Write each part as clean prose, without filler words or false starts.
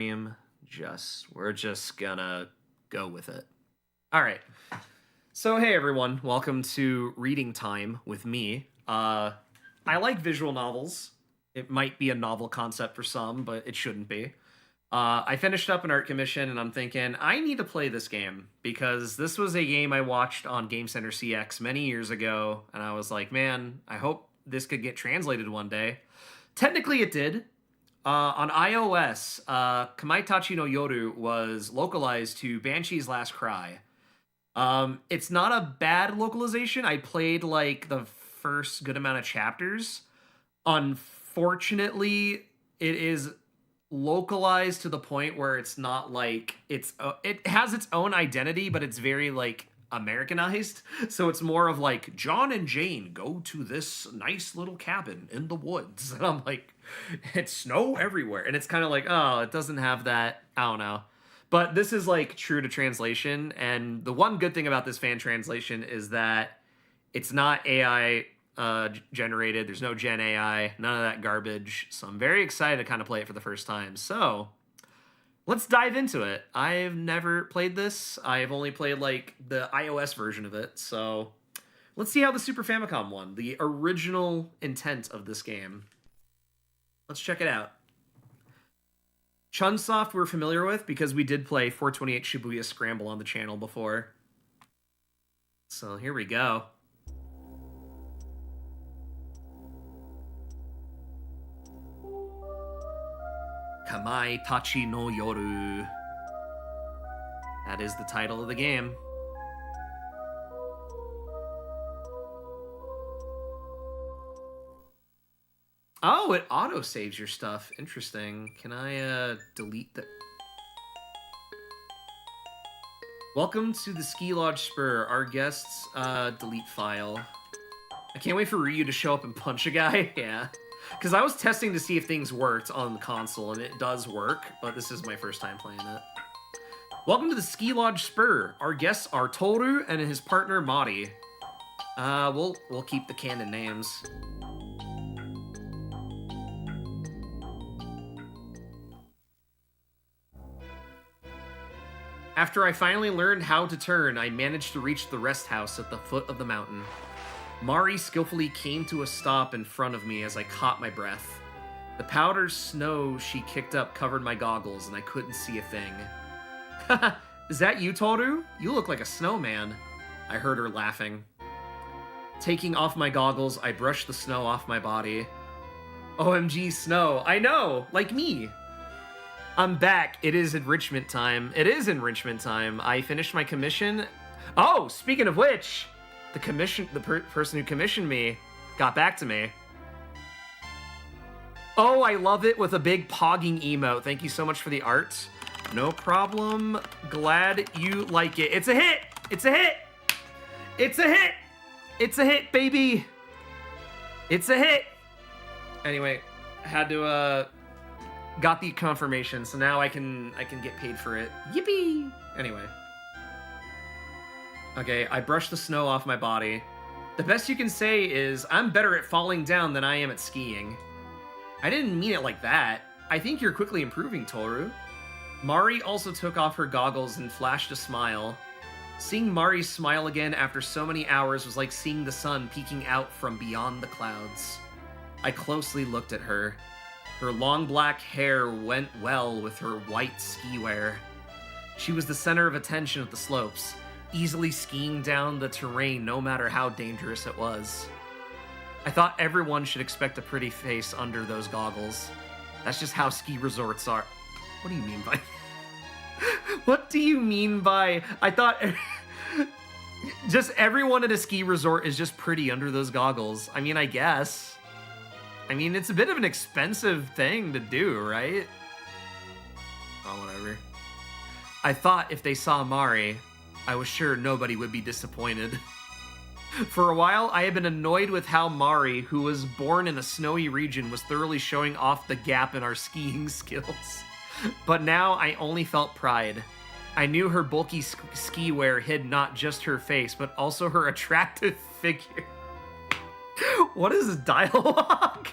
We're just gonna go with it. All right. So hey everyone, welcome to Reading Time with me. I like visual novels. It might be a novel concept for some, but it shouldn't be. I finished up an art commission and I'm thinking I need to play this game because this was a game I watched on Game Center CX many years ago, and I was like, man, I hope this could get translated one day. Technically, it did. On iOS, Kamaitachi no Yoru was localized to Banshee's Last Cry. It's not a bad localization. I played like the first good amount of chapters. Unfortunately, it is localized to the point where it's not like it has its own identity, but it's very like Americanized. So it's more of like John and Jane go to this nice little cabin in the woods, and I'm like, it's snow everywhere, and it's kind of like, oh, it doesn't have that. I don't know. But this is like true to translation, and the one good thing about this fan translation is that it's not AI generated. There's no Gen AI, none of that garbage. So I'm very excited to kind of play it for the first time. So let's dive into it. I've never played this. I've only played like the iOS version of it. So let's see how the Super Famicom one, the original intent of this game. Let's check it out. Chunsoft we're familiar with because we did play 428 Shibuya Scramble on the channel before. So here we go. Kamaitachi no Yoru. That is the title of the game. Oh, it auto-saves your stuff. Interesting. Can I delete the... Welcome to the Ski Lodge Spur. Our guest's delete file. I can't wait for Ryu to show up and punch a guy. Yeah. Because I was testing to see if things worked on the console, and it does work, but this is my first time playing it. Welcome to the Ski Lodge Spur. Our guests are Toru and his partner, Mari. We'll keep the canon names. After I finally learned how to turn, I managed to reach the rest house at the foot of the mountain. Mari skillfully came to a stop in front of me as I caught my breath. The powdered snow she kicked up covered my goggles, and I couldn't see a thing. Haha, is that you, Toru? You look like a snowman. I heard her laughing. Taking off my goggles, I brushed the snow off my body. OMG snow, I know, like me. I'm back. It is enrichment time. It is enrichment time. I finished my commission. Oh, speaking of which, the person who commissioned me got back to me. Oh, I love it with a big pogging emote. Thank you so much for the art. No problem. Glad you like it. It's a hit. It's a hit. It's a hit. It's a hit, baby. It's a hit. Anyway, had to got the confirmation, so now I can get paid for it. Yippee! Anyway. Okay, I brushed the snow off my body. The best you can say is, I'm better at falling down than I am at skiing. I didn't mean it like that. I think you're quickly improving, Toru. Mari also took off her goggles and flashed a smile. Seeing Mari smile again after so many hours was like seeing the sun peeking out from beyond the clouds. I closely looked at her. Her long black hair went well with her white ski wear. She was the center of attention at the slopes, easily skiing down the terrain no matter how dangerous it was. I thought everyone should expect a pretty face under those goggles. That's just how ski resorts are. What do you mean by... What do you mean by... I thought... Just everyone at a ski resort is just pretty under those goggles. I mean, I guess. I mean, it's a bit of an expensive thing to do, right? Oh, whatever. I thought if they saw Mari, I was sure nobody would be disappointed. For a while, I had been annoyed with how Mari, who was born in a snowy region, was thoroughly showing off the gap in our skiing skills. But now I only felt pride. I knew her bulky ski wear hid not just her face, but also her attractive figure. What is this dialogue?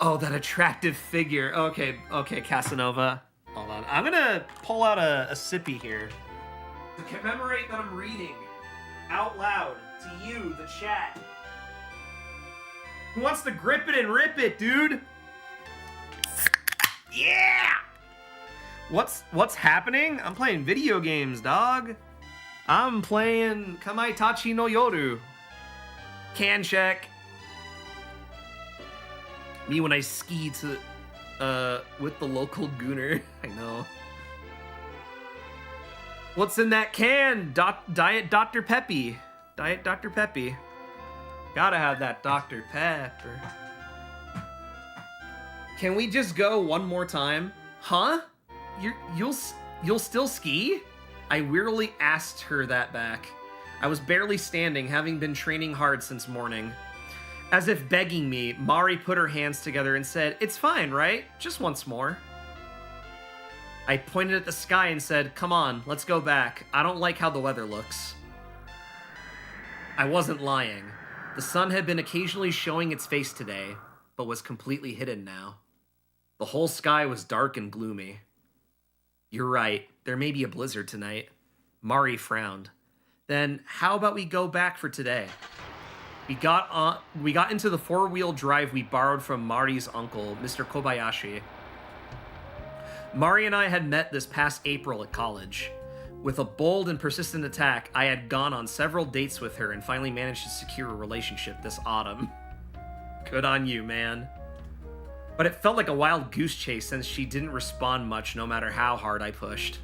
Oh, that attractive figure. Okay, Casanova. Hold on. I'm gonna pull out a sippy here to commemorate that I'm reading out loud to you, the chat. Who wants to grip it and rip it, dude? Yeah! What's happening? I'm playing video games, dog. I'm playing Kamaitachi no Yoru. Can check. Me when I ski to with the local gooner. I know. What's in that can? Diet Dr. Peppy. Diet Dr. Peppy. Gotta have that Dr. Pepper. Can we just go one more time? Huh? You'll still ski? I wearily asked her that back. I was barely standing, having been training hard since morning. As if begging me, Mari put her hands together and said, "It's fine, right? Just once more." I pointed at the sky and said, "Come on, let's go back. I don't like how the weather looks." I wasn't lying. The sun had been occasionally showing its face today, but was completely hidden now. The whole sky was dark and gloomy. "You're right, there may be a blizzard tonight." Mari frowned. "Then how about we go back for today?" We got into the four-wheel drive we borrowed from Mari's uncle, Mr. Kobayashi. Mari and I had met this past April at college. With a bold and persistent attack, I had gone on several dates with her and finally managed to secure a relationship this autumn. Good on you, man. But it felt like a wild goose chase since she didn't respond much no matter how hard I pushed.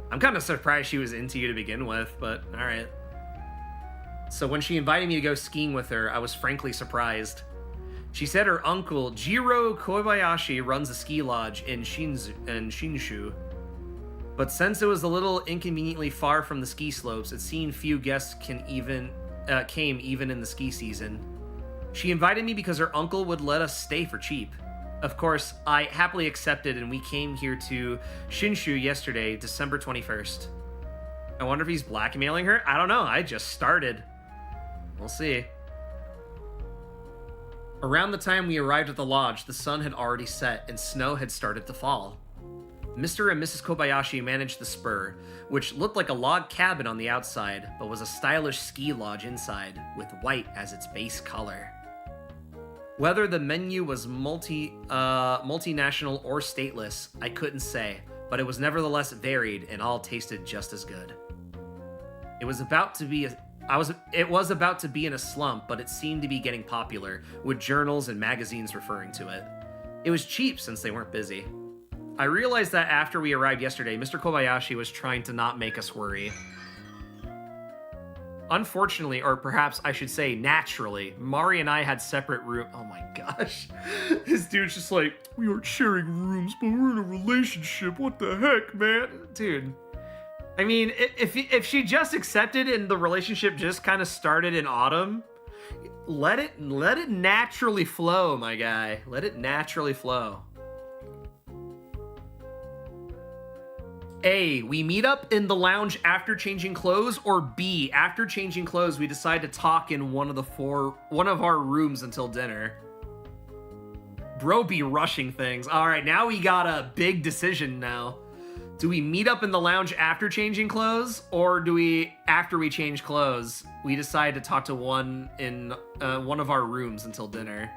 I'm kind of surprised she was into you to begin with, but alright. So when she invited me to go skiing with her, I was frankly surprised. She said her uncle, Jiro Kobayashi, runs a ski lodge in Shinshu. But since it was a little inconveniently far from the ski slopes, it seemed few guests came even in the ski season. She invited me because her uncle would let us stay for cheap. Of course, I happily accepted and we came here to Shinshu yesterday, December 21st. I wonder if he's blackmailing her? I don't know, I just started. We'll see. Around the time we arrived at the lodge, the sun had already set and snow had started to fall. Mr. and Mrs. Kobayashi managed the spur, which looked like a log cabin on the outside, but was a stylish ski lodge inside, with white as its base color. Whether the menu was multinational or stateless, I couldn't say, but it was nevertheless varied and all tasted just as good. It was about to be in a slump, but it seemed to be getting popular, with journals and magazines referring to it. It was cheap since they weren't busy. I realized that after we arrived yesterday, Mr. Kobayashi was trying to not make us worry. Unfortunately, or perhaps I should say naturally, Mari and I had separate rooms. Oh my gosh. This dude's just like, "We aren't sharing rooms, but we're in a relationship. What the heck, man?" Dude. I mean, if she just accepted and the relationship just kind of started in autumn, let it naturally flow, my guy. Let it naturally flow. A, we meet up in the lounge after changing clothes, or B, after changing clothes, we decide to talk in one of our rooms until dinner. Bro be rushing things. All right, now we got a big decision now. Do we meet up in the lounge after changing clothes, or do we, after we change clothes, we decide to talk to one in one of our rooms until dinner?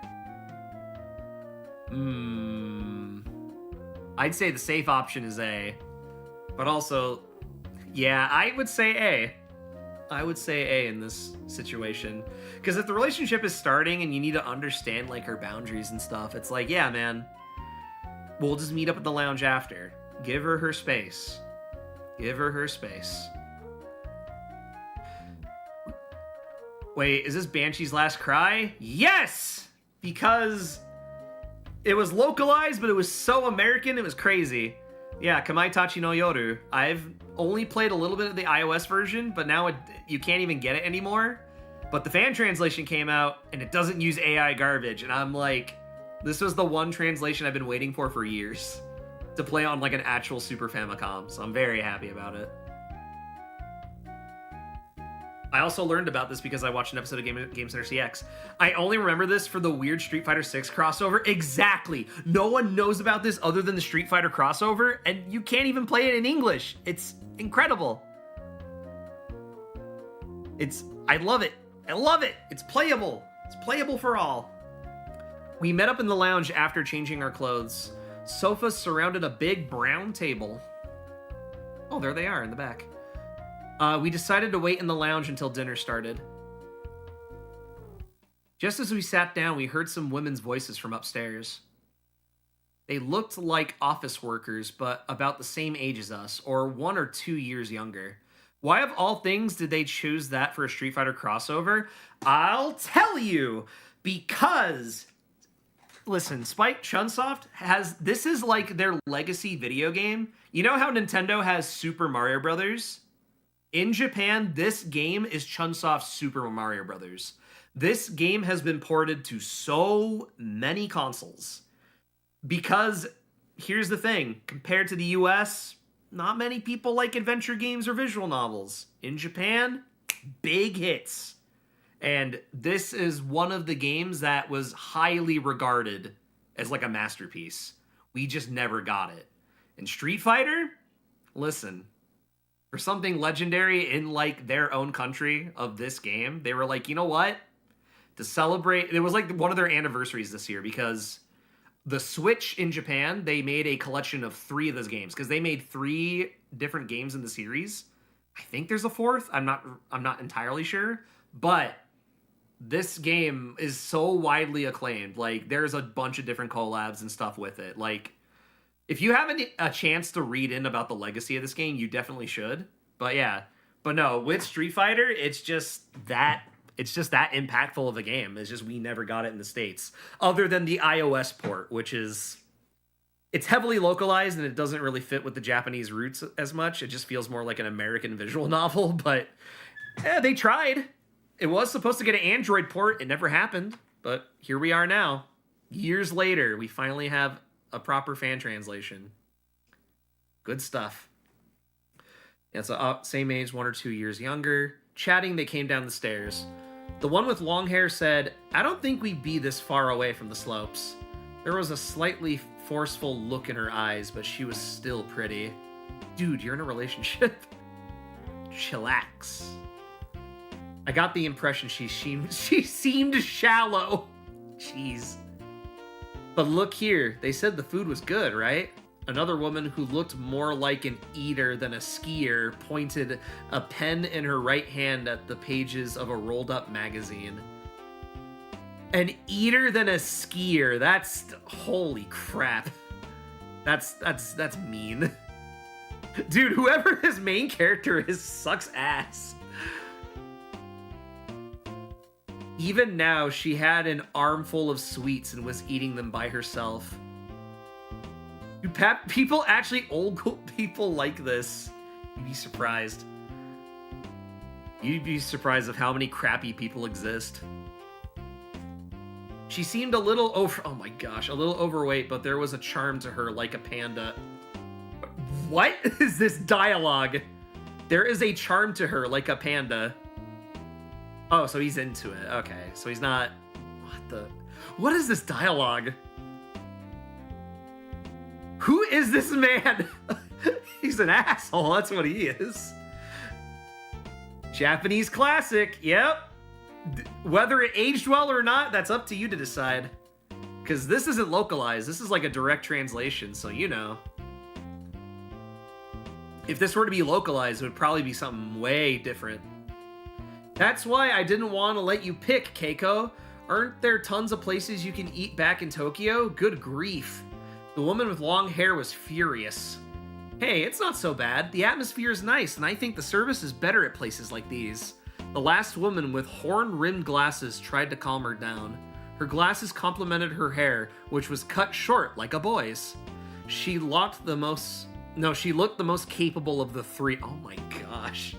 I'd say the safe option is A. But also, yeah, I would say A. I would say A in this situation. Because if the relationship is starting and you need to understand, like, her boundaries and stuff, it's like, yeah, man, we'll just meet up at the lounge after. Give her her space. Give her her space. Wait, is this Banshee's Last Cry? Yes! Because it was localized, but it was so American, it was crazy. Yeah, Kamaitachi no Yoru. I've only played a little bit of the iOS version, but now you can't even get it anymore. But the fan translation came out, and it doesn't use AI garbage, and I'm like, this was the one translation I've been waiting for years to play on like an actual Super Famicom, so I'm very happy about it. I also learned about this because I watched an episode of Game Center CX. I only remember this for the weird Street Fighter 6 crossover. Exactly. No one knows about this other than the Street Fighter crossover, and you can't even play it in English. It's incredible. I love it. I love it. It's playable. It's playable for all. We met up in the lounge after changing our clothes. Sofas surrounded a big brown table. Oh, there they are in the back. We decided to wait in the lounge until dinner started. Just as we sat down, we heard some women's voices from upstairs. They looked like office workers, but about the same age as us, or 1 or 2 years younger. Why of all things did they choose that for a Street Fighter crossover? I'll tell you! Because, listen, Spike Chunsoft this is like their legacy video game. You know how Nintendo has Super Mario Brothers? In Japan, this game is Chunsoft's Super Mario Brothers. This game has been ported to so many consoles. Because, here's the thing, compared to the US, not many people like adventure games or visual novels. In Japan, big hits. And this is one of the games that was highly regarded as like a masterpiece. We just never got it. And Street Fighter, listen, for something legendary in like their own country of this game, they were like, you know what? To celebrate, it was like one of their anniversaries this year because the Switch in Japan, they made a collection of 3 of those games because they made 3 different games in the series. I think there's a 4th. I'm not entirely sure, but this game is so widely acclaimed. Like there's a bunch of different collabs and stuff with it. Like if you have a chance to read in about the legacy of this game, you definitely should. But yeah, but no, with Street Fighter, it's just that impactful of a game. It's just we never got it in the States, other than the iOS port, which is it's heavily localized and it doesn't really fit with the Japanese roots as much. It just feels more like an American visual novel. But they tried. It was supposed to get an Android port. It never happened. But here we are now, years later. We finally have a proper fan translation. Good stuff. Yeah, so same age, 1 or 2 years younger. Chatting, they came down the stairs. The one with long hair said, "I don't think we'd be this far away from the slopes." There was a slightly forceful look in her eyes, but she was still pretty. Dude, you're in a relationship? Chillax. I got the impression she seemed shallow. Jeez. But look here, they said the food was good, right? Another woman who looked more like an eater than a skier pointed a pen in her right hand at the pages of a rolled-up magazine. An eater than a skier. That's holy crap. That's mean. Dude, whoever his main character is sucks ass. Even now, she had an armful of sweets and was eating them by herself. Do people actually, old people like this? You'd be surprised. You'd be surprised of how many crappy people exist. She seemed a little oh my gosh, a little overweight, but there was a charm to her like a panda. What is this dialogue? There is a charm to her like a panda. Oh, so he's into it. Okay, so he's not... What is this dialogue? Who is this man? He's an asshole, that's what he is. Japanese classic, yep. Whether it aged well or not, that's up to you to decide. Because this isn't localized, this is like a direct translation, so you know. If this were to be localized, it would probably be something way different. That's why I didn't want to let you pick, Keiko. Aren't there tons of places you can eat back in Tokyo? Good grief. The woman with long hair was furious. Hey, it's not so bad. The atmosphere is nice, and I think the service is better at places like these. The last woman with horn-rimmed glasses tried to calm her down. Her glasses complemented her hair, which was cut short like a boy's. She looked the most capable of the 3. Oh my gosh.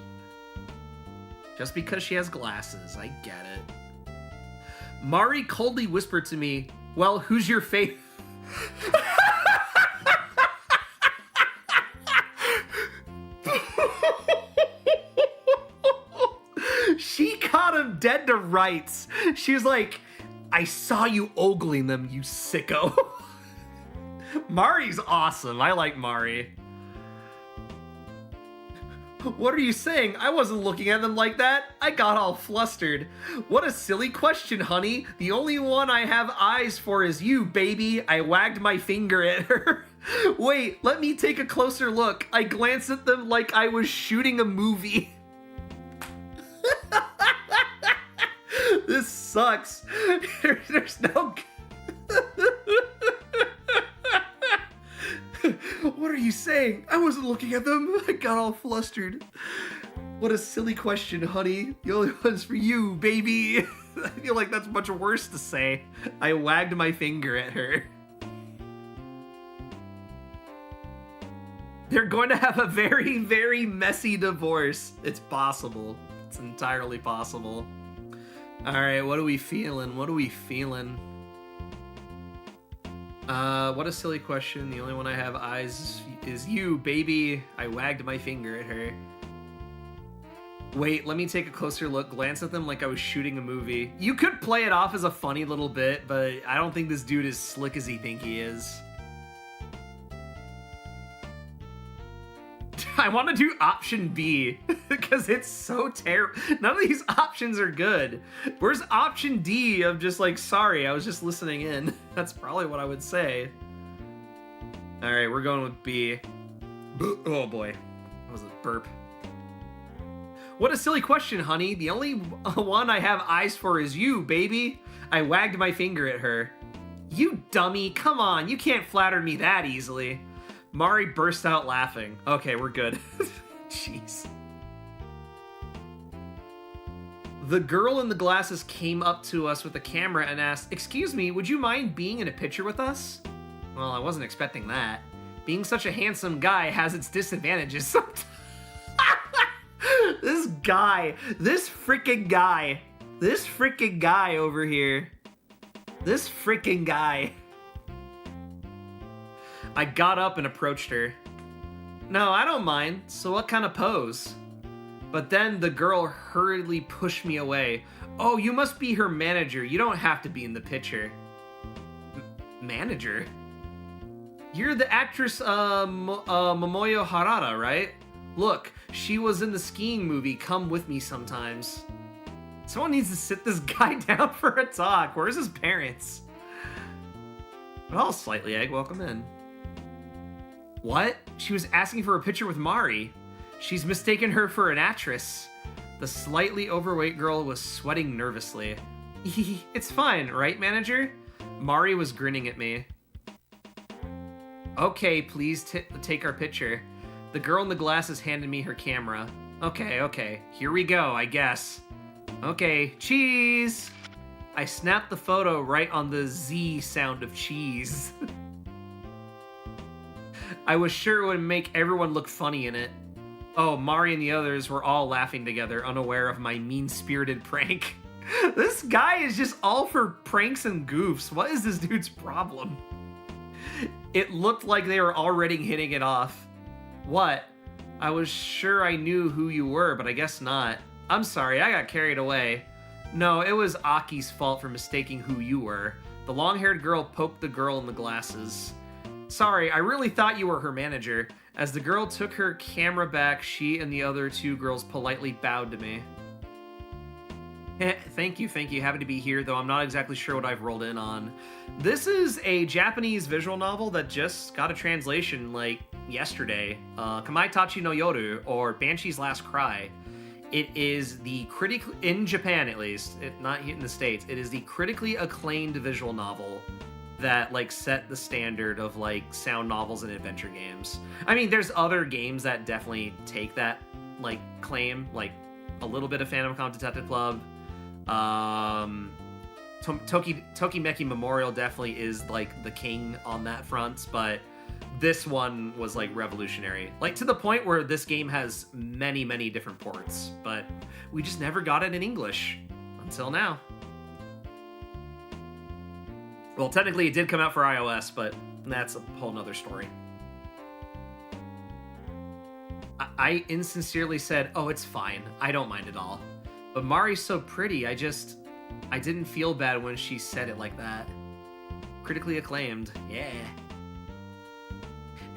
Just because she has glasses, I get it. Mari coldly whispered to me, "Well, who's your favorite?" dead to rights. She's like, I saw you ogling them, you sicko. Mari's awesome. I like Mari. What are you saying? I wasn't looking at them like that. I got all flustered. What a silly question, honey. The only one I have eyes for is you, baby. I wagged my finger at her. Wait, let me take a closer look. I glanced at them like I was shooting a movie. This sucks. There's no... What are you saying? I wasn't looking at them. I got all flustered. What a silly question, honey. The only one's for you, baby. I feel like that's much worse to say. I wagged my finger at her. They're going to have a very, very messy divorce. It's possible. It's entirely possible. All right, what are we feeling? What are we feeling? What a silly question. The only one I have eyes is you, baby. I wagged my finger at her. Wait, let me take a closer look. Glance at them like I was shooting a movie. You could play it off as a funny little bit, but I don't think this dude is slick as he think he is. I want to do option B because it's so terrible. None of these options are good. Where's option D of just like, sorry, I was just listening in? That's probably what I would say. All right, we're going with B. Oh boy, that was a burp. What a silly question, honey. The only one I have eyes for is you, baby. I wagged my finger at her. You dummy, come on, you can't flatter me that easily. Mari burst out laughing. Okay, we're good. Jeez. The girl in the glasses came up to us with a camera and asked, "Excuse me, would you mind being in a picture with us?" Well, I wasn't expecting that. Being such a handsome guy has its disadvantages sometimes. This freaking guy over here. This freaking guy. I got up and approached her. No, I don't mind. So what kind of pose? But then the girl hurriedly pushed me away. Oh, you must be her manager. You don't have to be in the picture. Manager? You're the actress Momoyo Harada, right? Look, she was in the skiing movie Come With Me Sometimes. Someone needs to sit this guy down for a talk. Where's his parents? Well, Slightly Egg, welcome in. What? She was asking for a picture with Mari. She's mistaken her for an actress. The slightly overweight girl was sweating nervously. It's fine, right, manager? Mari was grinning at me. Okay, please take our picture. The girl in the glasses handed me her camera. Okay, here we go, I guess. Okay, cheese! I snapped the photo right on the Z sound of cheese. I was sure it would make everyone look funny in it. Oh, Mari and the others were all laughing together, unaware of my mean-spirited prank. This guy is just all for pranks and goofs. What is this dude's problem? It looked like they were already hitting it off. What? I was sure I knew who you were, but I guess not. I'm sorry, I got carried away. No, it was Aki's fault for mistaking who you were. The long-haired girl poked the girl in the glasses. Sorry, I really thought you were her manager. As the girl took her camera back, she and the other two girls politely bowed to me. Thank you. Happy to be here, though I'm not exactly sure what I've rolled in on. This is a Japanese visual novel that just got a translation, like, yesterday. Kamaitachi no Yoru, or Banshee's Last Cry. It is the in Japan at least, not in the States, it is the critically acclaimed visual novel that like set the standard of like sound novels and adventure games. I mean, there's other games that definitely take that like claim, like a little bit of Phantom Con Detective Club. Tokimeki Memorial definitely is like the king on that front, but this one was like revolutionary, like to the point where this game has many different ports, but we just never got it in English until now. Well, technically it did come out for iOS, but that's a whole nother story. I insincerely said, oh, it's fine. I don't mind at all. But Mari's so pretty, I didn't feel bad when she said it like that. Critically acclaimed, yeah.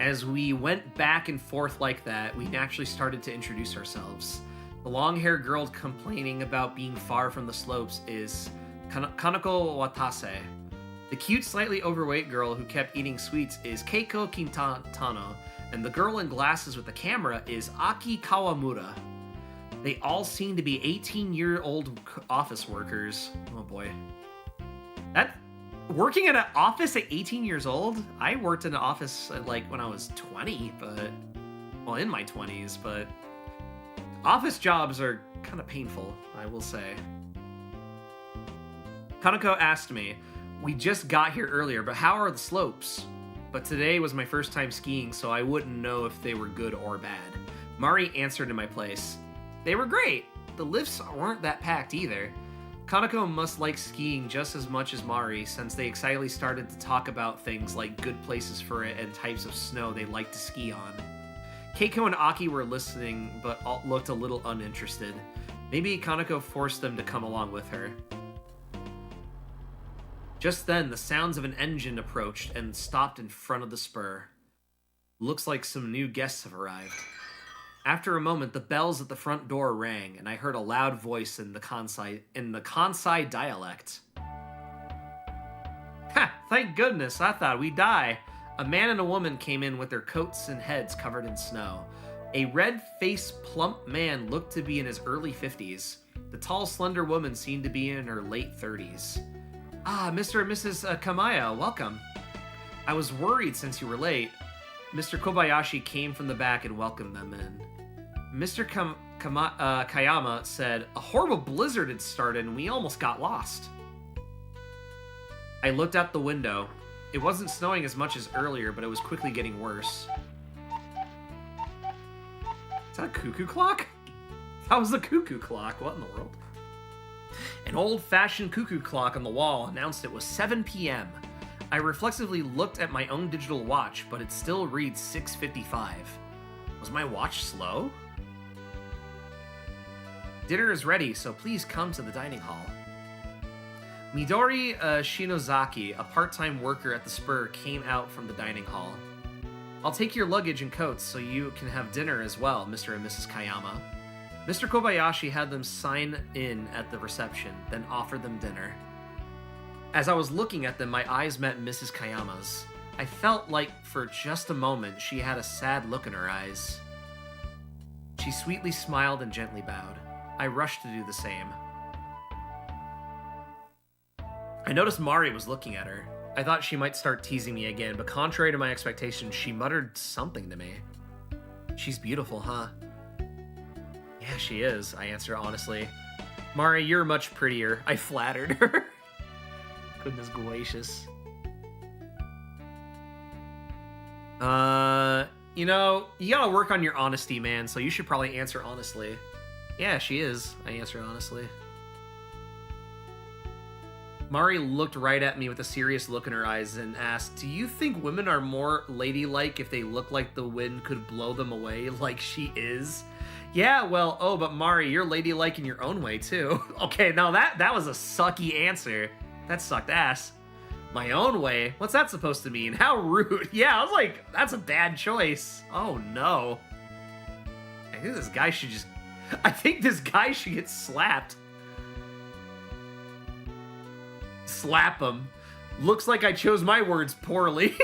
As we went back and forth like that, we naturally started to introduce ourselves. The long-haired girl complaining about being far from the slopes is Kanako Watase. The cute, slightly overweight girl who kept eating sweets is Keiko Quintano, and the girl in glasses with the camera is Aki Kawamura. They all seem to be 18-year-old office workers. Oh boy. Working at an office at 18 years old? I worked in an office like when I was 20, well, in my 20s, but office jobs are kind of painful, I will say. Kanako asked me, we just got here earlier, but how are the slopes? But today was my first time skiing, so I wouldn't know if they were good or bad. Mari answered in my place. They were great. The lifts weren't that packed either. Kanako must like skiing just as much as Mari, since they excitedly started to talk about things like good places for it and types of snow they like to ski on. Keiko and Aki were listening, but looked a little uninterested. Maybe Kanako forced them to come along with her. Just then, the sounds of an engine approached and stopped in front of the spur. Looks like some new guests have arrived. After a moment, the bells at the front door rang, and I heard a loud voice in the Kansai dialect. Ha! Thank goodness, I thought we'd die. A man and a woman came in with their coats and heads covered in snow. A red-faced, plump man looked to be in his early 50s. The tall, slender woman seemed to be in her late 30s. Ah, Mr. and Mrs. Kamaya, welcome. I was worried since you were late. Mr. Kobayashi came from the back and welcomed them in. Mr. Kayama said, a horrible blizzard had started and we almost got lost. I looked out the window. It wasn't snowing as much as earlier, but it was quickly getting worse. Is that a cuckoo clock? That was a cuckoo clock. What in the world? An old-fashioned cuckoo clock on the wall announced it was 7 p.m. I reflexively looked at my own digital watch, but it still reads 6:55. Was my watch slow? Dinner is ready, so please come to the dining hall. Midori Shinozaki, a part-time worker at the Spur, came out from the dining hall. I'll take your luggage and coats so you can have dinner as well, Mr. and Mrs. Kayama. Mr. Kobayashi had them sign in at the reception, then offered them dinner. As I was looking at them, my eyes met Mrs. Kayama's. I felt like, for just a moment, she had a sad look in her eyes. She sweetly smiled and gently bowed. I rushed to do the same. I noticed Mari was looking at her. I thought she might start teasing me again, but contrary to my expectations, she muttered something to me. She's beautiful, huh? Yeah, she is, I answered honestly. Mari, you're much prettier. I flattered her. Goodness gracious. You know, you gotta work on your honesty, man, so you should probably answer honestly. Yeah, she is, I answered honestly. Mari looked right at me with a serious look in her eyes and asked, do you think women are more ladylike if they look like the wind could blow them away like she is? Yeah, well, oh, but Mari, you're ladylike in your own way, too. Okay, now that was a sucky answer. That sucked ass. My own way? What's that supposed to mean? How rude. Yeah, I was like, that's a bad choice. Oh, no. I think this guy should get slapped. Slap him. Looks like I chose my words poorly.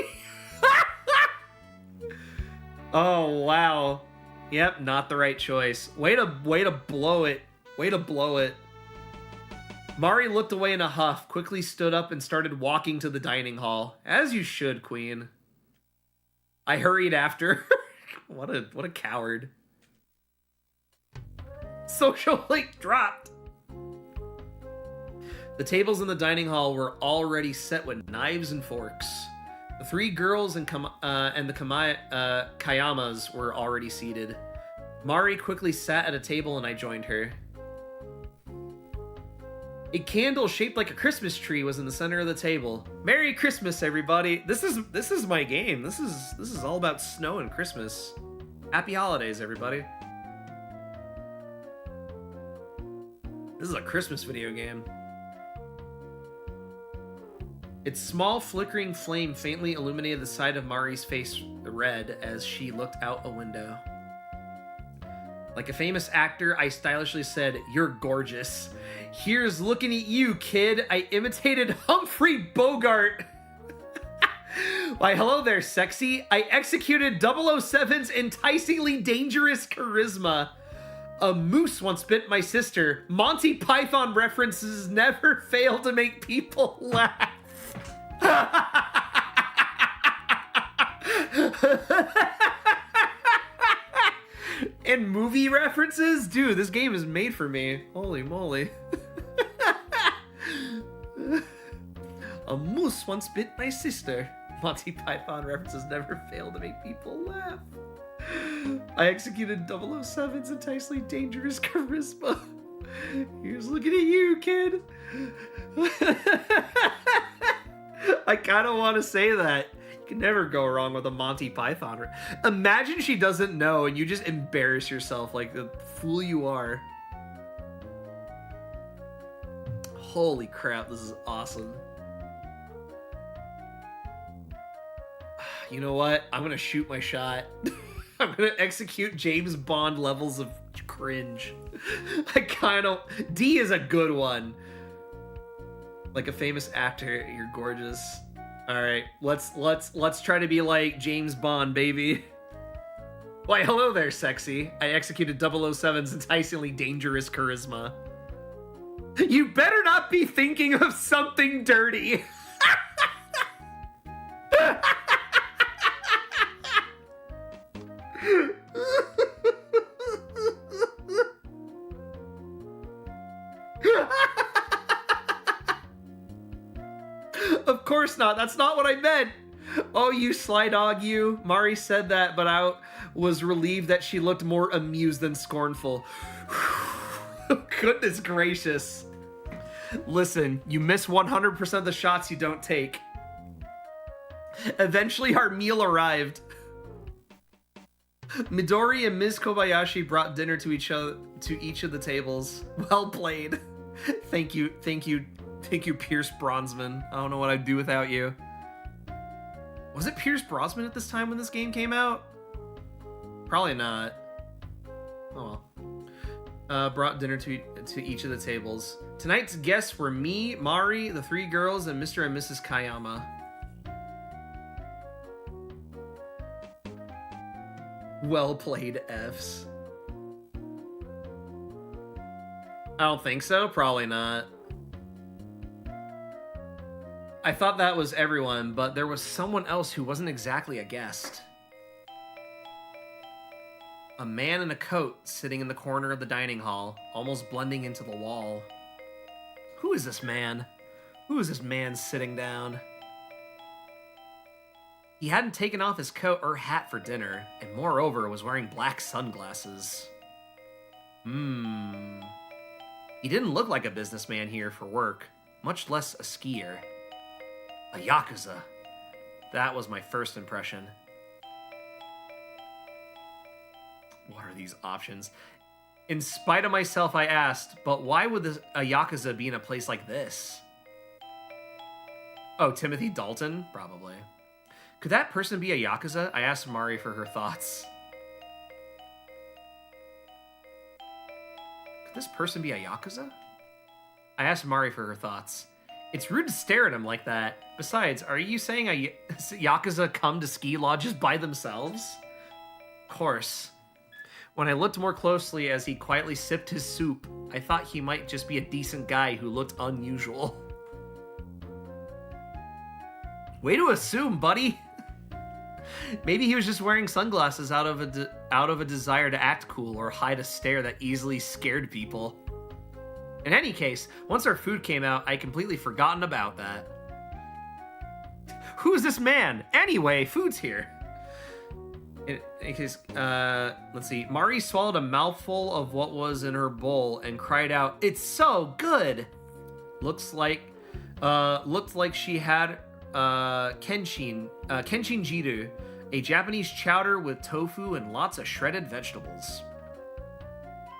Oh, wow. Yep, not the right choice. Way to blow it. Way to blow it. Mari looked away in a huff, quickly stood up and started walking to the dining hall. As you should, Queen. I hurried after. What a coward. Social link dropped. The tables in the dining hall were already set with knives and forks. The three girls and the Kayamas were already seated. Mari quickly sat at a table and I joined her. A candle shaped like a Christmas tree was in the center of the table. Merry Christmas, everybody! This is my game. This is all about snow and Christmas. Happy holidays, everybody. This is a Christmas video game. Its small, flickering flame faintly illuminated the side of Mari's face red as she looked out a window. Like a famous actor, I stylishly said, "You're gorgeous. Here's looking at you, kid." I imitated Humphrey Bogart. Why, hello there, sexy. I executed 007's enticingly dangerous charisma. A moose once bit my sister. Monty Python references never fail to make people laugh. And movie references? Dude, this game is made for me. Holy moly. A moose once bit my sister. Monty Python references never fail to make people laugh. I executed 007's enticingly dangerous charisma. Here's looking at you, kid. I kind of want to say that. You can never go wrong with a Monty Python. Imagine she doesn't know and you just embarrass yourself like the fool you are. Holy crap, this is awesome. You know what? I'm going to shoot my shot. I'm going to execute James Bond levels of cringe. I kind of... D is a good one. Like a famous actor, you're gorgeous. All right, let's try to be like James Bond, baby. Why, hello there, sexy. I executed 007's enticingly dangerous charisma. You better not be thinking of something dirty. Of course not. That's not what I meant. Oh, you sly dog, you. Mari said that, but I was relieved that she looked more amused than scornful. Goodness gracious. Listen, you miss 100% of the shots you don't take. Eventually, our meal arrived. Midori and Ms. Kobayashi brought dinner to each of the tables. Well played. Thank you, Pierce Brosnan. I don't know what I'd do without you. Was it Pierce Brosnan at this time when this game came out? Probably not. Oh well. Brought dinner to each of the tables. Tonight's guests were me, Mari, the three girls, and Mr. and Mrs. Kayama. Well played, Fs. I don't think so. Probably not. I thought that was everyone, but there was someone else who wasn't exactly a guest. A man in a coat sitting in the corner of the dining hall, almost blending into the wall. Who is this man? Who is this man sitting down? He hadn't taken off his coat or hat for dinner, and moreover was wearing black sunglasses. He didn't look like a businessman here for work, much less a skier. A Yakuza. That was my first impression. What are these options? In spite of myself, I asked, but why would a Yakuza be in a place like this? Oh, Timothy Dalton? Probably. Could that person be a Yakuza? I asked Mari for her thoughts. Could this person be a Yakuza? I asked Mari for her thoughts. It's rude to stare at him like that. Besides, are you saying a Yakuza come to ski lodges by themselves? Of course. When I looked more closely as he quietly sipped his soup, I thought he might just be a decent guy who looked unusual. Way to assume, buddy! Maybe he was just wearing sunglasses out of a desire to act cool or hide a stare that easily scared people. In any case, once our food came out, I completely forgotten about that. Who's this man? Anyway, food's here. In case, let's see. Mari swallowed a mouthful of what was in her bowl and cried out, "It's so good!" Looked like she had kenshin jiru, a Japanese chowder with tofu and lots of shredded vegetables.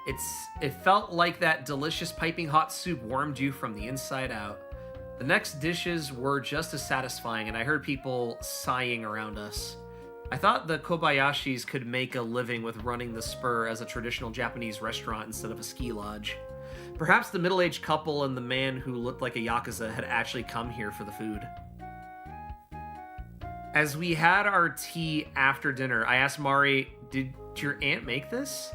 It felt like that delicious piping hot soup warmed you from the inside out. The next dishes were just as satisfying, and I heard people sighing around us. I thought the Kobayashis could make a living with running the Spur as a traditional Japanese restaurant instead of a ski lodge. Perhaps the middle-aged couple and the man who looked like a Yakuza had actually come here for the food. As we had our tea after dinner, I asked Mari, "Did your aunt make this?"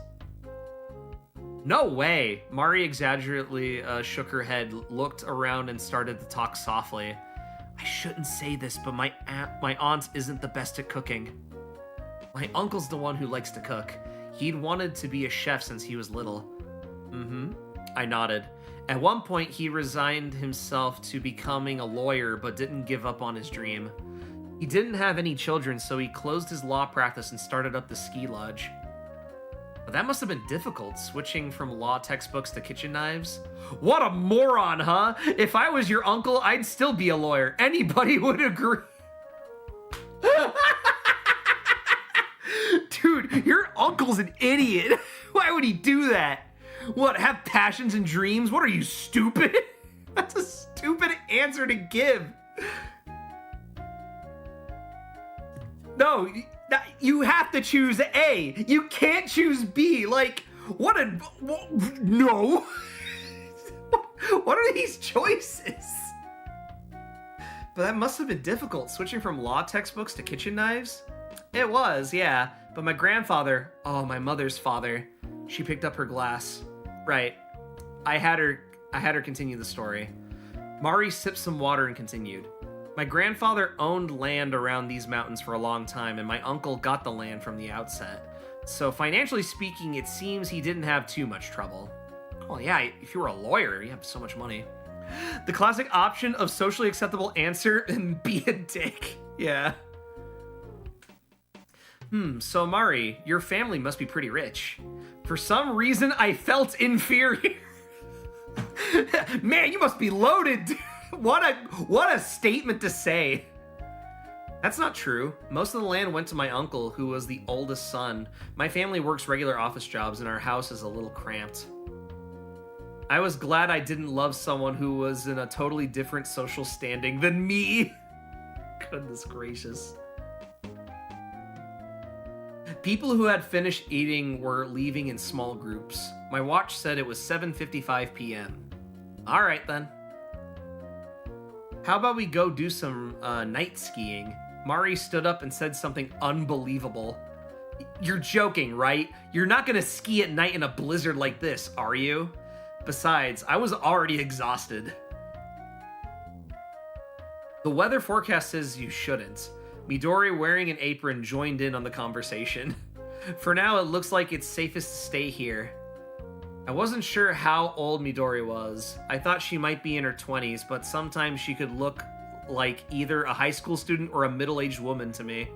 "No way!" Mari exaggerately shook her head, looked around, and started to talk softly. "I shouldn't say this, but my aunt isn't the best at cooking. My uncle's the one who likes to cook. He'd wanted to be a chef since he was little." "Mm-hmm." I nodded. At one point, he resigned himself to becoming a lawyer, but didn't give up on his dream. He didn't have any children, so he closed his law practice and started up the ski lodge. But that must have been difficult, switching from law textbooks to kitchen knives. What a moron, huh? If I was your uncle, I'd still be a lawyer. Anybody would agree. Dude, your uncle's an idiot. Why would he do that? What, have passions and dreams? What are you, stupid? That's a stupid answer to give. No, you have to choose A. You can't choose B. Like, no. What are these choices? But that must have been difficult, switching from law textbooks to kitchen knives. It was, yeah. But my grandfather, my mother's father, she picked up her glass. Right. I had her continue the story. Mari sipped some water and continued. My grandfather owned land around these mountains for a long time, and my uncle got the land from the outset. So financially speaking, it seems he didn't have too much trouble. Well, yeah, if you were a lawyer, you have so much money. The classic option of socially acceptable answer and be a dick. Yeah. So Mari, your family must be pretty rich. For some reason, I felt inferior. Man, you must be loaded. What a statement to say. That's not true. Most of the land went to my uncle, who was the oldest son. My family works regular office jobs, and our house is a little cramped. I was glad I didn't love someone who was in a totally different social standing than me. Goodness gracious. People who had finished eating were leaving in small groups. My watch said it was 7:55 p.m. All right, then. How about we go do some night skiing? Mari stood up and said something unbelievable. You're joking, right? You're not gonna ski at night in a blizzard like this, are you? Besides, I was already exhausted. The weather forecast says you shouldn't. Midori, wearing an apron, joined in on the conversation. For now, it looks like it's safest to stay here. I wasn't sure how old Midori was. I thought she might be in her 20s, but sometimes she could look like either a high school student or a middle-aged woman to me.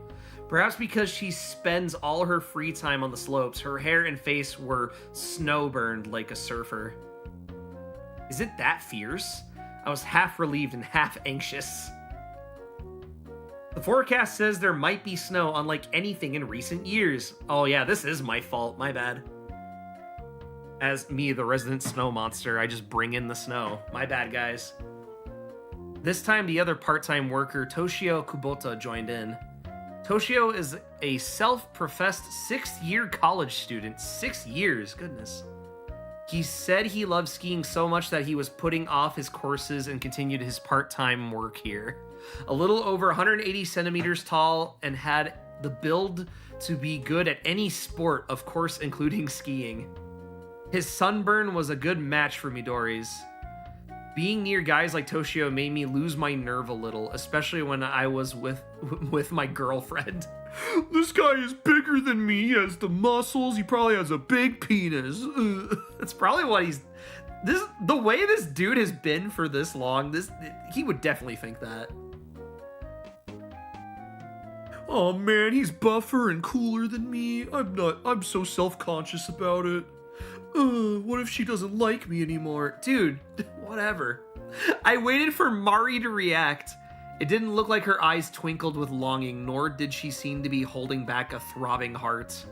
Perhaps because she spends all her free time on the slopes, her hair and face were snow-burned like a surfer. Is it that fierce? I was half relieved and half anxious. The forecast says there might be snow unlike anything in recent years. Oh yeah, this is my fault, my bad. As me, the resident snow monster, I just bring in the snow. My bad, guys. This time, the other part-time worker, Toshio Kubota, joined in. Toshio is a self-professed 6th-year college student. 6 years, goodness. He said he loved skiing so much that he was putting off his courses and continued his part-time work here. A little over 180 centimeters tall and had the build to be good at any sport, of course, including skiing. His sunburn was a good match for Midori's. Being near guys like Toshio made me lose my nerve a little, especially when I was with my girlfriend. This guy is bigger than me, he has the muscles, he probably has a big penis. That's probably what the way this dude has been for this long, he would definitely think that. Oh man, he's buffer and cooler than me. I'm so self-conscious about it. What if she doesn't like me anymore? Dude, whatever. I waited for Mari to react. It didn't look like her eyes twinkled with longing, nor did she seem to be holding back a throbbing heart.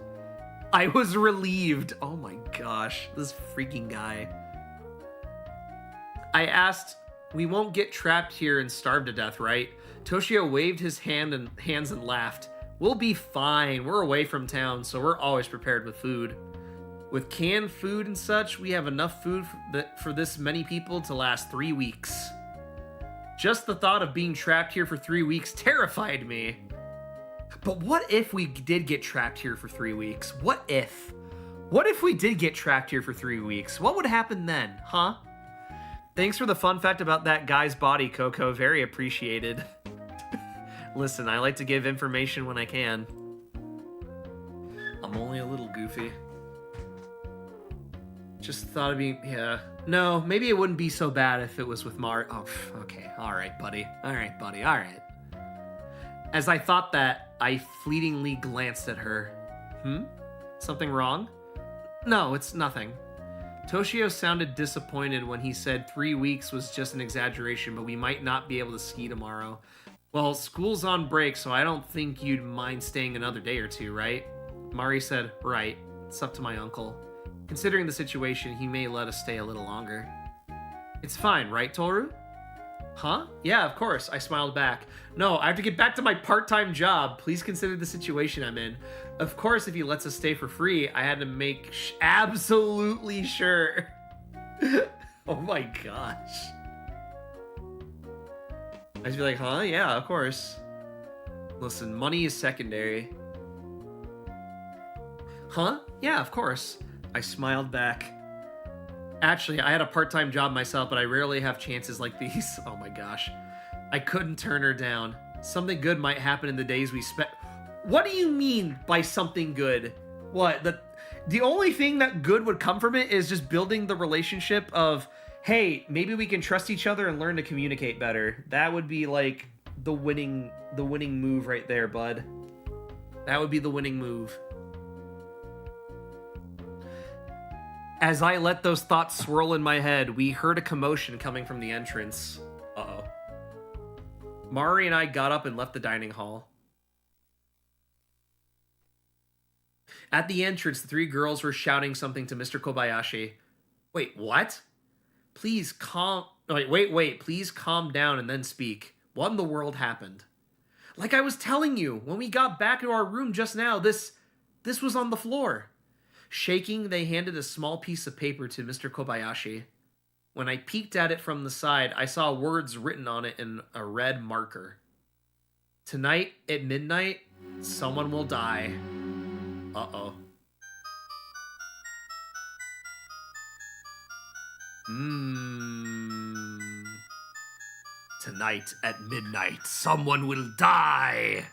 I was relieved. Oh my gosh, this freaking guy. I asked, we won't get trapped here and starve to death, right? Toshio waved his hands and laughed. We'll be fine. We're away from town, so we're always prepared with food. With canned food and such, we have enough food for this many people to last 3 weeks. Just the thought of being trapped here for 3 weeks terrified me. But what if we did get trapped here for 3 weeks? What if? What if we did get trapped here for 3 weeks? What would happen then, huh? Thanks for the fun fact about that guy's body, Coco. Very appreciated. Listen, I like to give information when I can. I'm only a little goofy. Just thought it'd be, yeah. No, maybe it wouldn't be so bad if it was with Oh, okay. All right, buddy. All right. As I thought that, I fleetingly glanced at her. Something wrong? No, it's nothing. Toshio sounded disappointed when he said 3 weeks was just an exaggeration, but we might not be able to ski tomorrow. Well, school's on break, so I don't think you'd mind staying another day or two, right? Mari said, right. It's up to my uncle. Considering the situation, he may let us stay a little longer. It's fine, right, Toru? Huh? Yeah, of course, I smiled back. No, I have to get back to my part-time job. Please consider the situation I'm in. Of course, if he lets us stay for free, I had to make absolutely sure. Oh my gosh. I just be like, huh? Yeah, of course. Listen, money is secondary. Huh? Yeah, of course. I smiled back. Actually, I had a part-time job myself, but I rarely have chances like these. Oh my gosh. I couldn't turn her down. Something good might happen in the days we spent. What do you mean by something good? What? The only thing that good would come from it is just building the relationship of, hey, maybe we can trust each other and learn to communicate better. That would be like the winning move right there, bud. That would be the winning move. As I let those thoughts swirl in my head, we heard a commotion coming from the entrance. Uh-oh. Mari and I got up and left the dining hall. At the entrance, the 3 girls were shouting something to Mr. Kobayashi. Wait, what? Please calm... Wait, please calm down and then speak. What in the world happened? Like I was telling you, when we got back to our room just now, this was on the floor. Shaking, they handed a small piece of paper to Mr. Kobayashi. When I peeked at it from the side, I saw words written on it in a red marker. Tonight, at midnight, someone will die. Uh-oh. Tonight, at midnight, someone will die.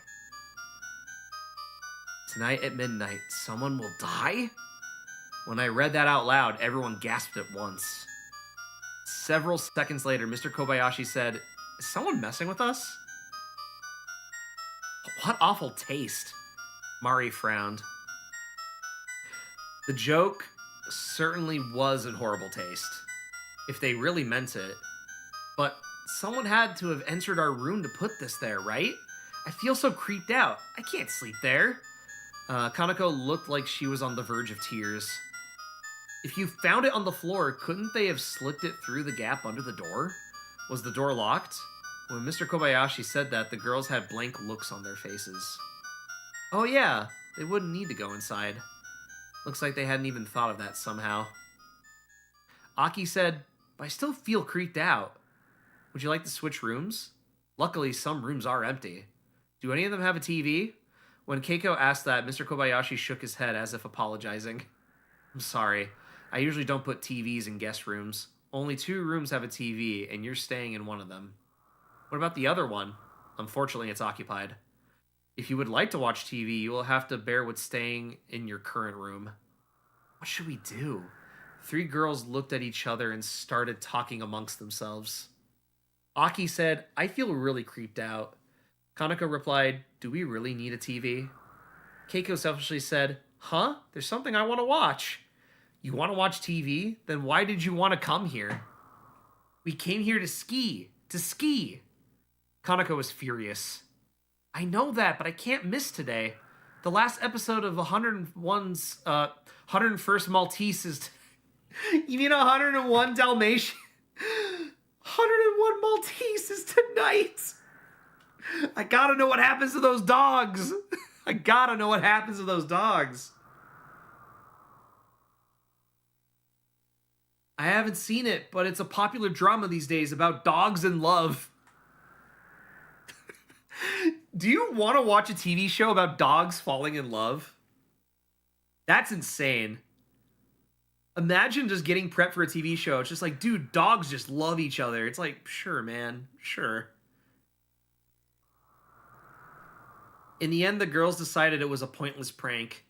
Tonight at midnight, someone will die? When I read that out loud, everyone gasped at once. Several seconds later, Mr. Kobayashi said, is someone messing with us? What awful taste. Mari frowned. The joke certainly was in horrible taste, if they really meant it. But someone had to have entered our room to put this there, right? I feel so creeped out. I can't sleep there. Kanako looked like she was on the verge of tears. If you found it on the floor, couldn't they have slipped it through the gap under the door? Was the door locked? When Mr. Kobayashi said that, the girls had blank looks on their faces. Oh yeah, they wouldn't need to go inside. Looks like they hadn't even thought of that somehow. Aki said, but I still feel creeped out. Would you like to switch rooms? Luckily, some rooms are empty. Do any of them have a TV? When Keiko asked that, Mr. Kobayashi shook his head as if apologizing. I'm sorry. I usually don't put TVs in guest rooms. Only 2 rooms have a TV, and you're staying in one of them. What about the other one? Unfortunately, it's occupied. If you would like to watch TV, you will have to bear with staying in your current room. What should we do? 3 girls looked at each other and started talking amongst themselves. Aki said, I feel really creeped out. Kanako replied, do we really need a TV? Keiko selfishly said, huh? There's something I want to watch. You want to watch TV? Then why did you want to come here? We came here to ski. To ski. Kanako was furious. I know that, but I can't miss today. The last episode of 101's 101st Maltese is... You mean 101 Dalmatian? 101 Maltese is tonight. I gotta know what happens to those dogs. I gotta know what happens to those dogs. I haven't seen it, but it's a popular drama these days about dogs and love. Do you want to watch a TV show about dogs falling in love? That's insane. Imagine just getting prepped for a TV show. It's just like, dude, dogs just love each other. It's like, sure, man. Sure. In the end, the girls decided it was a pointless prank.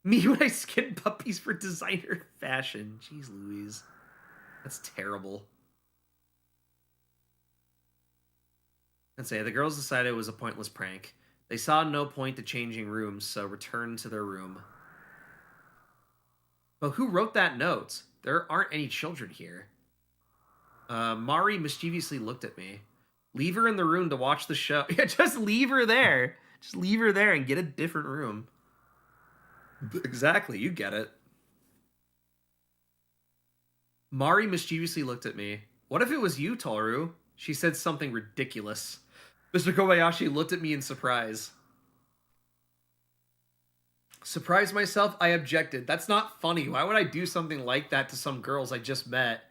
Me when I skinned puppies for designer fashion. Jeez Louise. That's terrible. Let's say the girls decided it was a pointless prank. They saw no point to changing rooms, so returned to their room. But who wrote that note? There aren't any children here. Mari mischievously looked at me. Leave her in the room to watch the show. Yeah, just leave her there. Just leave her there and get a different room. Exactly, you get it. Mari mischievously looked at me. What if it was you, Toru? She said something ridiculous. Mr. Kobayashi looked at me in surprise. Surprised myself, I objected. That's not funny. Why would I do something like that to some girls I just met?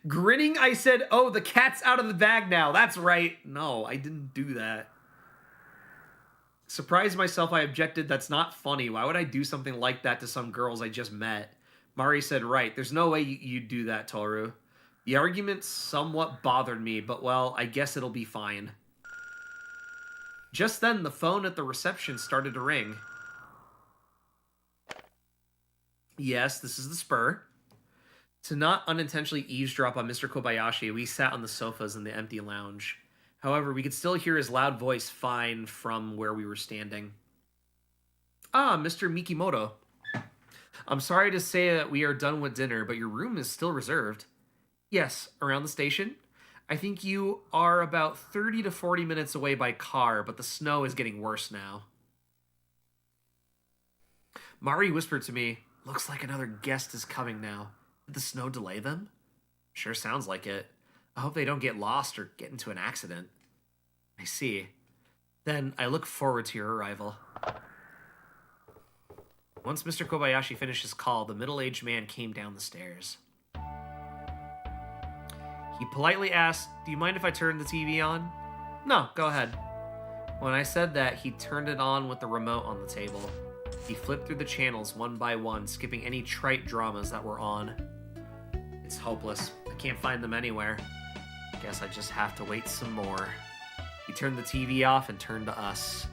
Grinning, I said, oh, the cat's out of the bag now. That's right. No, I didn't do that. Surprised myself, I objected. That's not funny. Why would I do something like that to some girls I just met? Mari said, right. There's no way you'd do that, Toru. The argument somewhat bothered me, but well, I guess it'll be fine. Just then, the phone at the reception started to ring. Yes, this is the Spur. To not unintentionally eavesdrop on Mr. Kobayashi, we sat on the sofas in the empty lounge. However, we could still hear his loud voice fine from where we were standing. Ah, Mr. Mikimoto. I'm sorry to say that we are done with dinner, but your room is still reserved. Yes, around the station. I think you are about 30 to 40 minutes away by car, but the snow is getting worse now. Mari whispered to me, looks like another guest is coming now. Did the snow delay them? Sure sounds like it. I hope they don't get lost or get into an accident. I see. Then I look forward to your arrival. Once Mr. Kobayashi finished his call, the middle-aged man came down the stairs. He politely asked, do you mind if I turn the TV on? No, go ahead. When I said that, he turned it on with the remote on the table. He flipped through the channels one by one, skipping any trite dramas that were on. It's hopeless. I can't find them anywhere. Guess I just have to wait some more. He turned the TV off and turned to us.